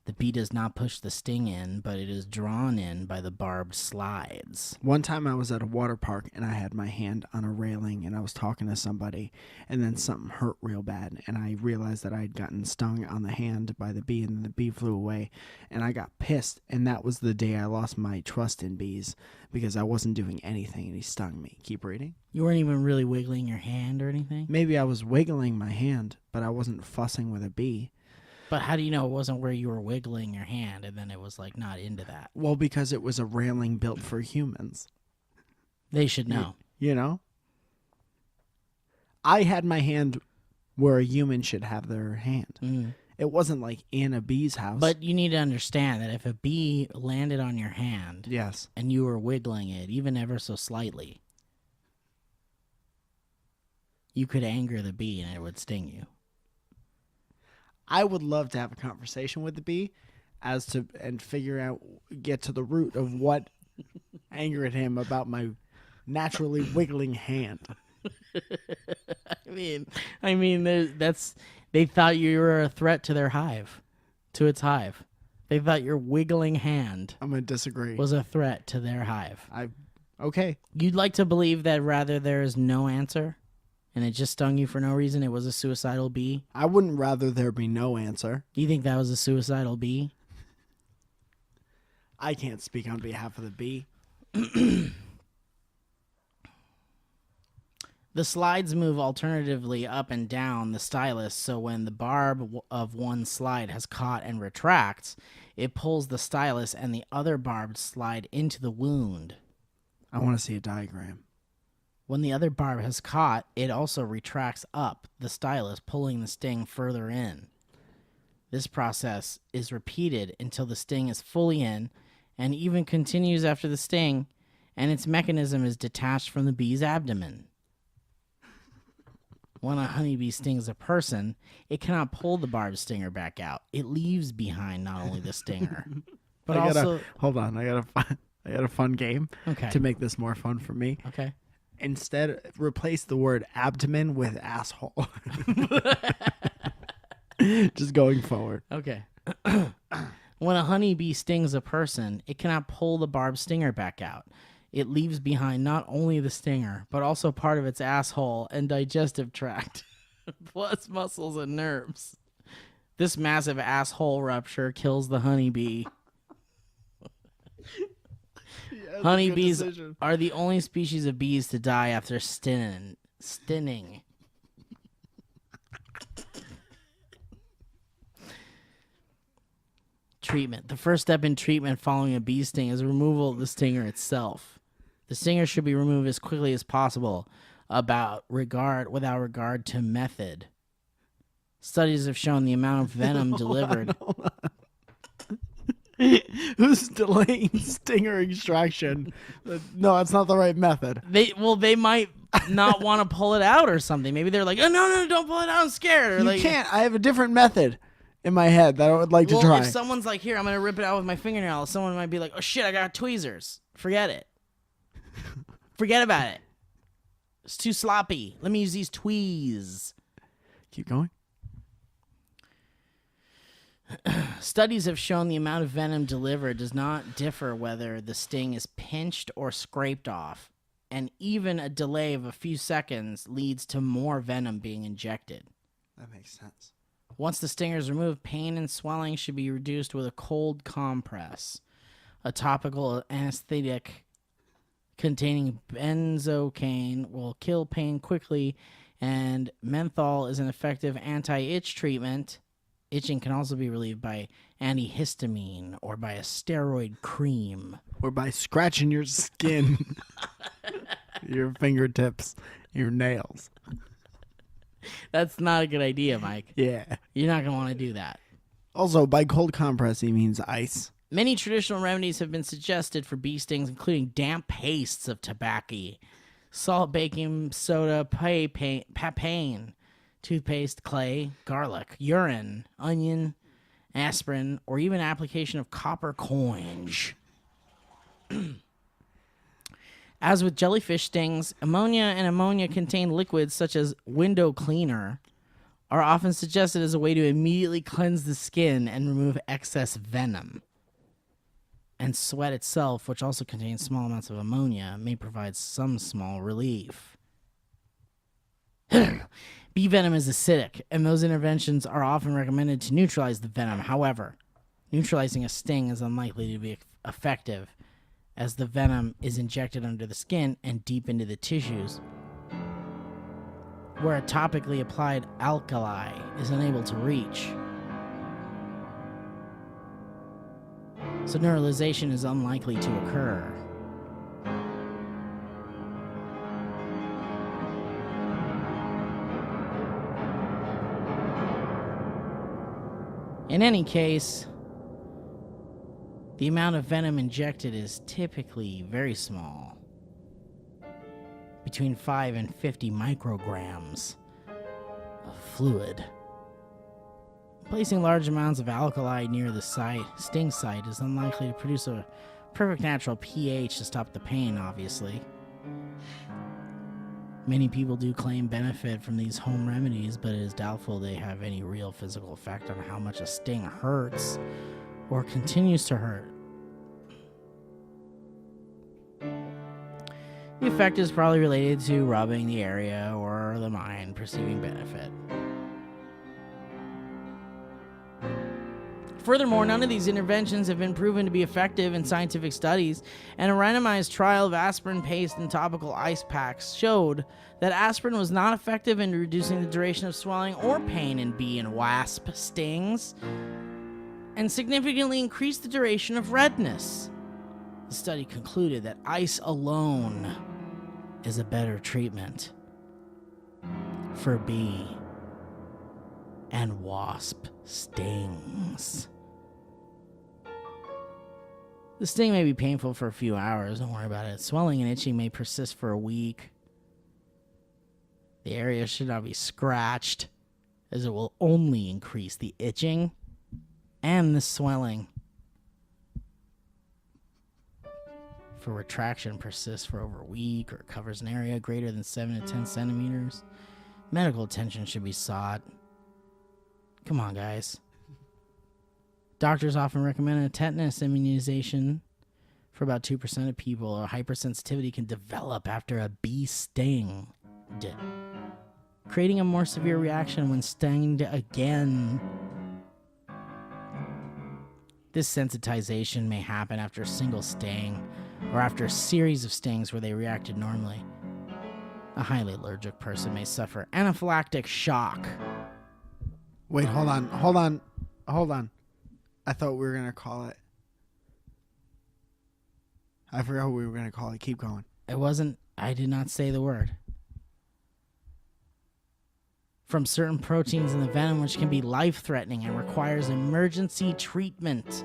The bee does not push the sting in, but it is drawn in by the barbed slides. One time I was at a water park and I had my hand on a railing and I was talking to somebody and then something hurt real bad and I realized that I had gotten stung on the hand by the bee and then the bee flew away and I got pissed, and that was the day I lost my trust in bees because I wasn't doing anything and he stung me. Keep reading. You weren't even really wiggling your hand or anything? Maybe I was wiggling my hand, but I wasn't fussing with a bee. But how do you know it wasn't where you were wiggling your hand and then it was like not into that? Well, because it was a railing built for humans. They should know. You know? I had my hand where a human should have their hand. Mm. It wasn't like in a bee's house. But you need to understand that if a bee landed on your hand yes. and you were wiggling it, even ever so slightly, you could anger the bee and it would sting you. I would love to have a conversation with the bee and figure out, get to the root of what angered him about my naturally wiggling hand. I mean, they thought you were a threat to their hive, to its hive. They thought your wiggling hand I'm going to disagree. was a threat to their hive. Okay. You'd like to believe that rather there is no answer, and it just stung you for no reason, it was a suicidal bee? I wouldn't rather there be no answer. You think that was a suicidal bee? I can't speak on behalf of the bee. The slides move alternatively up and down the stylus, so when the barb of one slide has caught and retracts, it pulls the stylus and the other barbed slide into the wound. I want to see a diagram. When the other barb has caught, it also retracts up the stylus, pulling the sting further in. This process is repeated until the sting is fully in, and even continues after the sting, and its mechanism is detached from the bee's abdomen. When a honeybee stings a person, it cannot pull the barbed stinger back out. It leaves behind not only the stinger, but also... Hold on, I got a fun game Okay. to make this more fun for me. Okay. Instead, replace the word abdomen with asshole. Just going forward. Okay. When a honeybee stings a person, it cannot pull the barbed stinger back out. It leaves behind not only the stinger, but also part of its asshole and digestive tract, plus muscles and nerves. This massive asshole rupture kills the honeybee. Honeybees are the only species of bees to die after stinning. Treatment. The first step in treatment following a bee sting is removal of the stinger itself. The stinger should be removed as quickly as possible without regard to method. Studies have shown the amount of venom delivered. Who's delaying stinger extraction? No, that's not the right method. They might not want to pull it out or something. Maybe they're like, oh, no, don't pull it out. I'm scared. Or You like, can't. I have a different method in my head that I would like to well, try. if someone's like, here, I'm going to rip it out with my fingernail, someone might be like, oh, shit, I got tweezers. Forget it. Forget about it. It's too sloppy. Let me use these tweezers. Keep going. Studies have shown the amount of venom delivered does not differ whether the sting is pinched or scraped off, and even a delay of a few seconds leads to more venom being injected. That makes sense. Once the stinger is removed, pain and swelling should be reduced with a cold compress. A topical anesthetic containing benzocaine will kill pain quickly, and menthol is an effective anti-itch treatment. Itching can also be relieved by antihistamine or by a steroid cream. Or by scratching your skin, your fingertips, your nails. That's not a good idea, Mike. Yeah. You're not going to want to do that. Also, by cold compress, he means ice. Many traditional remedies have been suggested for bee stings, including damp pastes of tobacco, salt, baking soda, papain, toothpaste, clay, garlic, urine, onion, aspirin, or even application of copper coins. As with jellyfish stings, ammonia and ammonia-contained liquids such as window cleaner are often suggested as a way to immediately cleanse the skin and remove excess venom. And sweat itself, which also contains small amounts of ammonia, may provide some small relief. Bee venom is acidic, and those interventions are often recommended to neutralize the venom. However, neutralizing a sting is unlikely to be effective, as the venom is injected under the skin and deep into the tissues, where a topically applied alkali is unable to reach. So neuralization is unlikely to occur. In any case, the amount of venom injected is typically very small, between 5 and 50 micrograms of fluid. Placing large amounts of alkali near the sting site is unlikely to produce a perfect natural pH to stop the pain, obviously. Many people do claim benefit from these home remedies, but it is doubtful they have any real physical effect on how much a sting hurts or continues to hurt. The effect is probably related to rubbing the area or the mind perceiving benefit. Furthermore, none of these interventions have been proven to be effective in scientific studies, and a randomized trial of aspirin paste and topical ice packs showed that aspirin was not effective in reducing the duration of swelling or pain in bee and wasp stings, and significantly increased the duration of redness. The study concluded that ice alone is a better treatment for bee and wasp stings. The sting may be painful for a few hours, don't worry about it. Swelling and itching may persist for a week. The area should not be scratched, as it will only increase the itching and the swelling. For retraction persists for over a week or covers an area greater than 7 to 10 centimeters, medical attention should be sought. Come on, guys. Doctors often recommend a tetanus immunization for about 2% of people. A hypersensitivity can develop after a bee sting, creating a more severe reaction when stinged again. This sensitization may happen after a single sting or after a series of stings where they reacted normally. A highly allergic person may suffer anaphylactic shock. Wait, hold on. I thought we were going to call it. I forgot what we were going to call it. Keep going. I did not say the word. From certain proteins in the venom, which can be life-threatening and requires emergency treatment.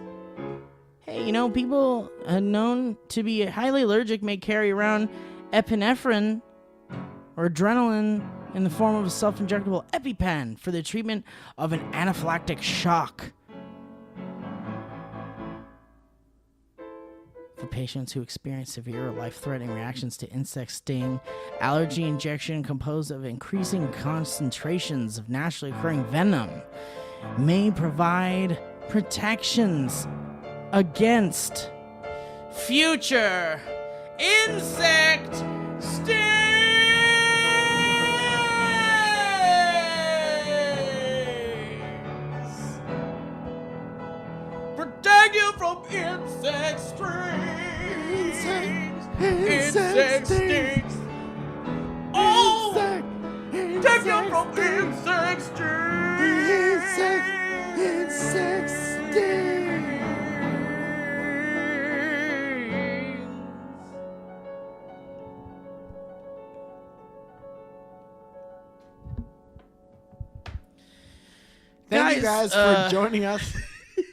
Hey, people known to be highly allergic may carry around epinephrine or adrenaline in the form of a self-injectable EpiPen for the treatment of an anaphylactic shock. For patients who experience severe or life-threatening reactions to insect sting, allergy injection composed of increasing concentrations of naturally occurring venom may provide protections against future insect stings. Protect you from insect stings. Insect stings. Oh, protect you from insect stings. Insect stings. Thank you guys for joining us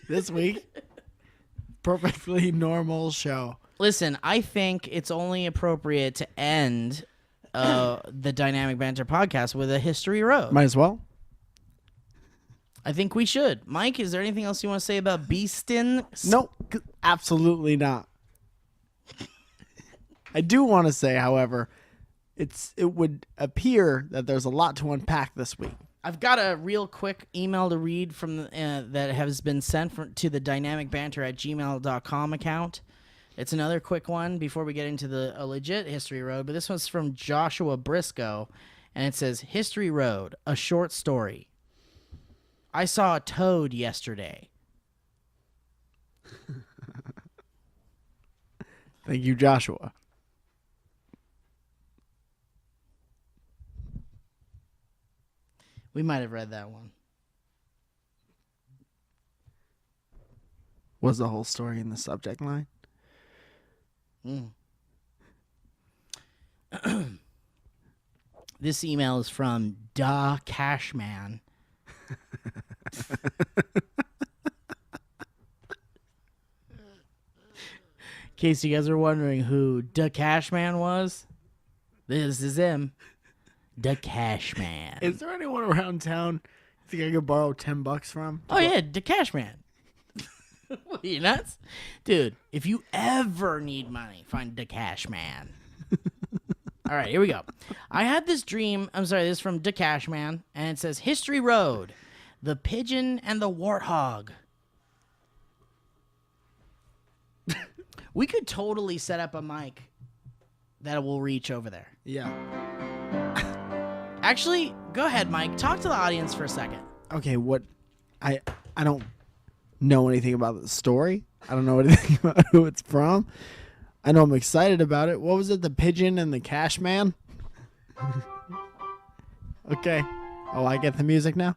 this week. Perfectly normal show. Listen, I think it's only appropriate to end the Dynamic Banter podcast with a History Road. Might as well. I think we should. Mike, is there anything else you want to say about Beastin? Nope, absolutely not. I do want to say, however, it would appear that there's a lot to unpack this week. I've got a real quick email to read from that has been sent to the dynamicbanter@gmail.com account. It's another quick one before we get into a legit History Road, but this one's from Joshua Briscoe, and it says, History Road, a short story. I saw a toad yesterday. Thank you, Joshua. We might have read that one. Was the whole story in the subject line? This email is from Da Cashman. In case you guys are wondering who Da Cashman was, this is him. Da Cashman. Is there anyone around town you think I could borrow $10 from? Oh, yeah, Da Cashman. What, are you nuts? Dude, if you ever need money, find Da Cashman. All right, here we go. I had this dream. I'm sorry, this is from Da Cashman, and it says, History Road, the pigeon and the warthog. We could totally set up a mic that will reach over there. Yeah. Actually, go ahead, Mike. Talk to the audience for a second. Okay, what? I don't know anything about the story. I don't know anything about who it's from. I know I'm excited about it. What was it? The pigeon and the cash man? Okay. Oh, I get the music now?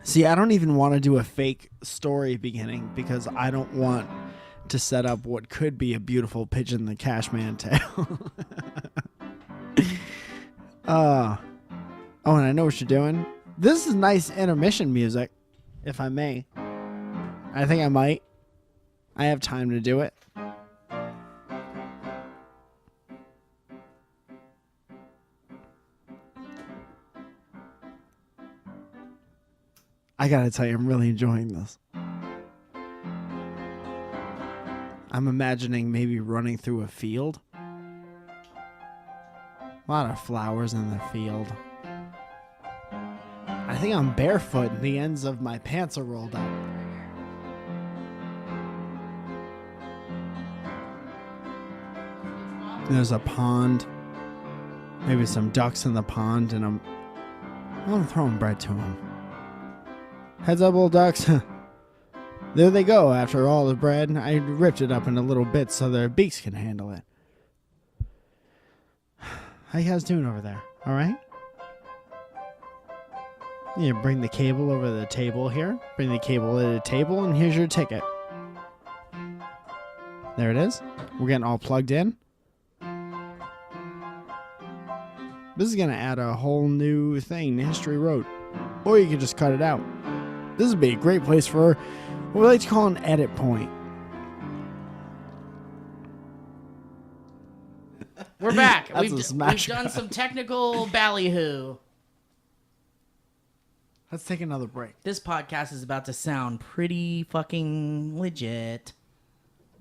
See, I don't even want to do a fake story beginning because I don't want to set up what could be a beautiful pigeon the cash man tale. Oh, and I know what you're doing. This is nice intermission music, if I may. I think I might. I have time to do it. I gotta tell you, I'm really enjoying this. I'm imagining maybe running through a field. A lot of flowers in the field. I think I'm barefoot and the ends of my pants are rolled up. There's a pond. Maybe some ducks in the pond, and I'm throwing bread to them. Heads up, old ducks. There they go after all the bread. I ripped it up into little bits so their beaks can handle it. How you guys doing over there? All right? You bring the cable over to the table here. Bring the cable to the table, and here's your ticket. There it is. We're getting all plugged in. This is going to add a whole new thing to History Road. Or you can just cut it out. This would be a great place for what we like to call an edit point. We're back. That's We've a smash done cut. some technical ballyhoo. Let's take another break. This podcast is about to sound pretty fucking legit.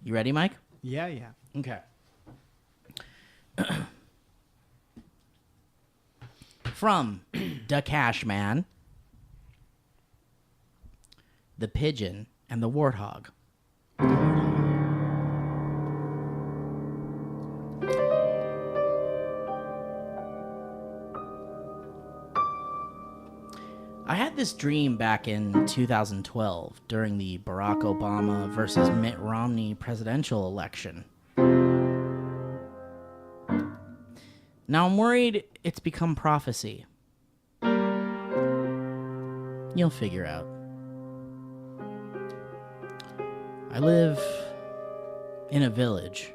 You ready, Mike? Yeah. Okay. From Da Cashman. the pigeon, and the warthog. I had this dream back in 2012 during the Barack Obama versus Mitt Romney presidential election. Now I'm worried it's become prophecy. You'll figure out. I live in a village.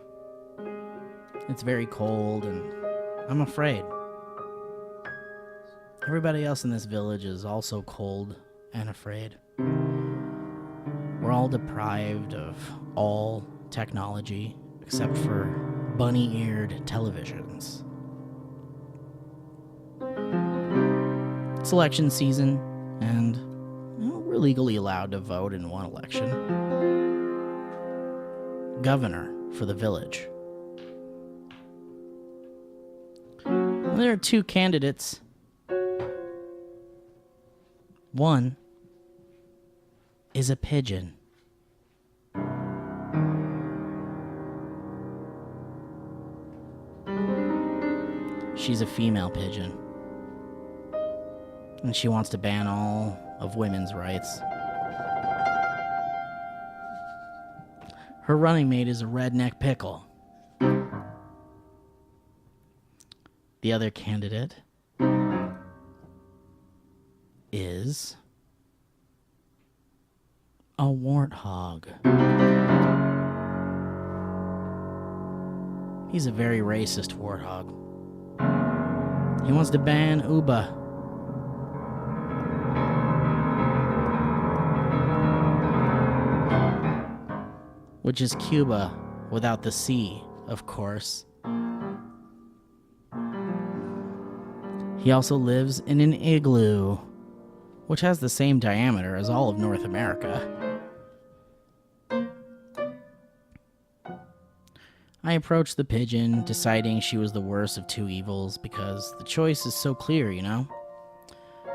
It's very cold and I'm afraid. Everybody else in this village is also cold and afraid. We're all deprived of all technology except for bunny-eared televisions. It's election season, and we're legally allowed to vote in one election. Governor for the village. And there are two candidates. One is a pigeon. She's a female pigeon. And she wants to ban all of women's rights. Her running mate is a redneck pickle. The other candidate is a warthog. He's a very racist warthog. He wants to ban Uba. Which is Cuba without the C, of course. He also lives in an igloo, which has the same diameter as all of North America. I approached the pigeon, deciding she was the worst of two evils because the choice is so clear, you know?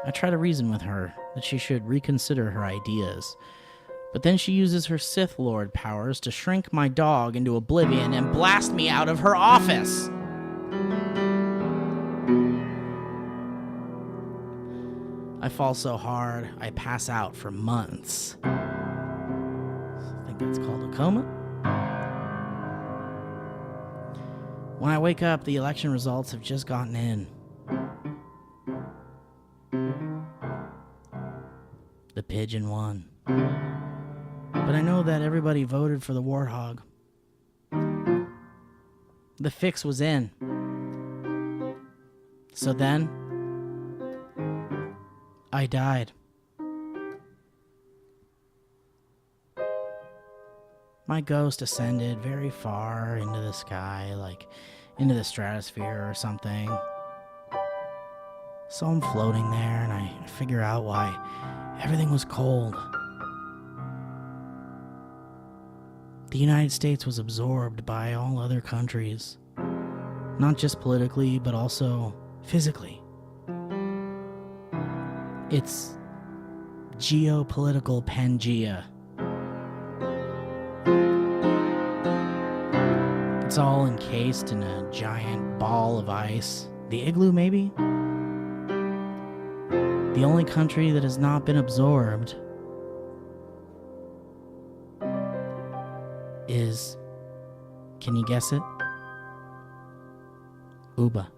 I try to reason with her that she should reconsider her ideas, but then she uses her Sith Lord powers to shrink my dog into oblivion and blast me out of her office. I fall so hard, I pass out for months. I think that's called a coma. When I wake up, the election results have just gotten in. The pigeon won. But I know that everybody voted for the warthog. The fix was in. So then, I died. My ghost ascended very far into the sky, like into the stratosphere or something. So I'm floating there and I figure out why everything was cold. The United States was absorbed by all other countries, not just politically, but also physically. It's geopolitical Pangea. It's all encased in a giant ball of ice. The igloo, maybe? The only country that has not been absorbed is, can you guess it? Uba.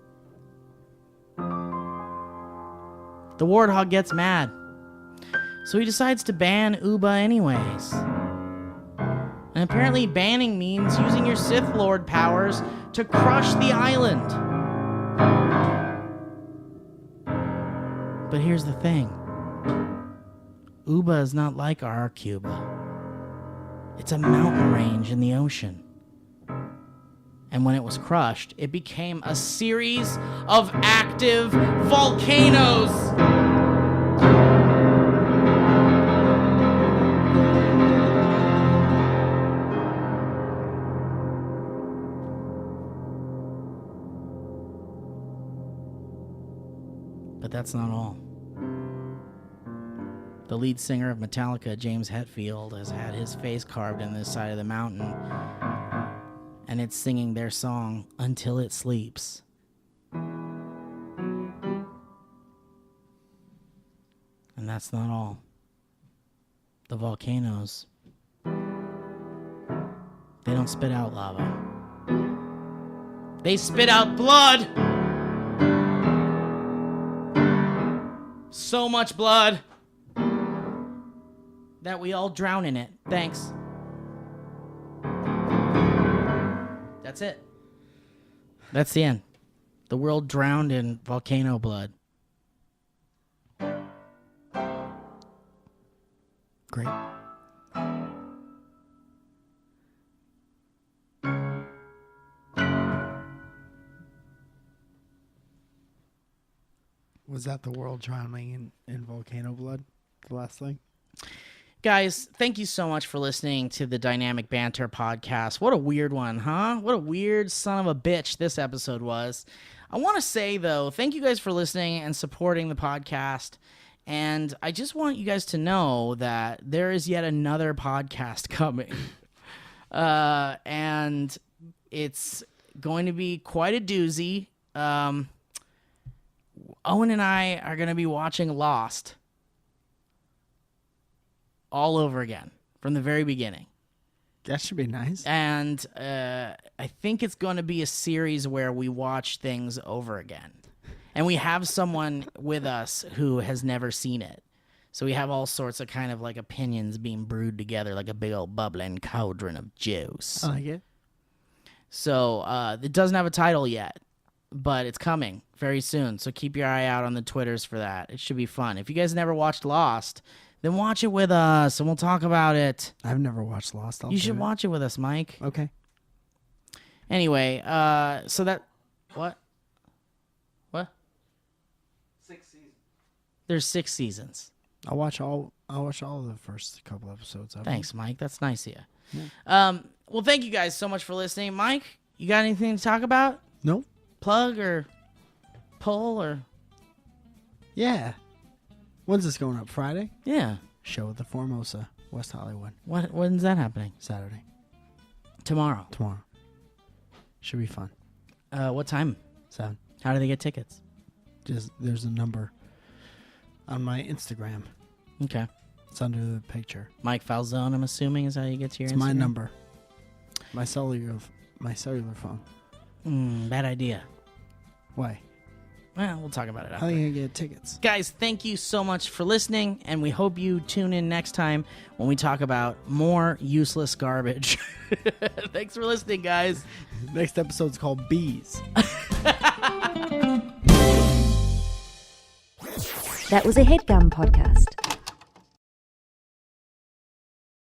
The warthog gets mad, so he decides to ban Uba anyways. And apparently banning means using your Sith Lord powers to crush the island. But here's the thing. Uba is not like our Cuba. It's a mountain range in the ocean. And when it was crushed, it became a series of active volcanoes. But that's not all. The lead singer of Metallica, James Hetfield, has had his face carved in this side of the mountain, and it's singing their song, Until It Sleeps. And that's not all. The volcanoes, they don't spit out lava. They spit out blood! So much blood that we all drown in it. Thanks. That's it. That's the end. The world drowned in volcano blood. Great. Was that the world drowning in volcano blood? The last thing? Guys, thank you so much for listening to the Dynamic Banter podcast. What a weird one, huh? What a weird son of a bitch this episode was. I want to say, though, thank you guys for listening and supporting the podcast. And I just want you guys to know that there is yet another podcast coming. And it's going to be quite a doozy. Owen and I are going to be watching Lost all over again from the very beginning. That should be nice. And I think it's going to be a series where we watch things over again. And we have someone with us who has never seen it. So we have all sorts of kind of like opinions being brewed together like a big old bubbling cauldron of juice. I like it. So it doesn't have a title yet, but it's coming very soon. So keep your eye out on the Twitters for that. It should be fun. If you guys never watched Lost, then watch it with us and we'll talk about it. I've never watched Lost. You should watch it with us, Mike. Okay. Anyway, so that... What? 6 seasons. There's 6 seasons. I'll watch all of the first couple episodes of Thanks, Mike. That's nice of you. Yeah. Well, thank you guys so much for listening. Mike, you got anything to talk about? Nope. Plug or pull or... Yeah. When's this going up? Friday? Yeah. Show at the Formosa, West Hollywood. When's that happening? Saturday. Tomorrow. Should be fun. What time? 7. How do they get tickets? Just there's a number on my Instagram. Okay. It's under the picture. Mike Falzone, I'm assuming, is how you get to your It's Instagram? my number. My cellular phone. Bad idea. Why? Well, we'll talk about it How after. are you gonna get tickets? Guys, thank you so much for listening, and we hope you tune in next time when we talk about more useless garbage. Thanks for listening, guys. Next episode's called Bees. That was a HeadGum podcast.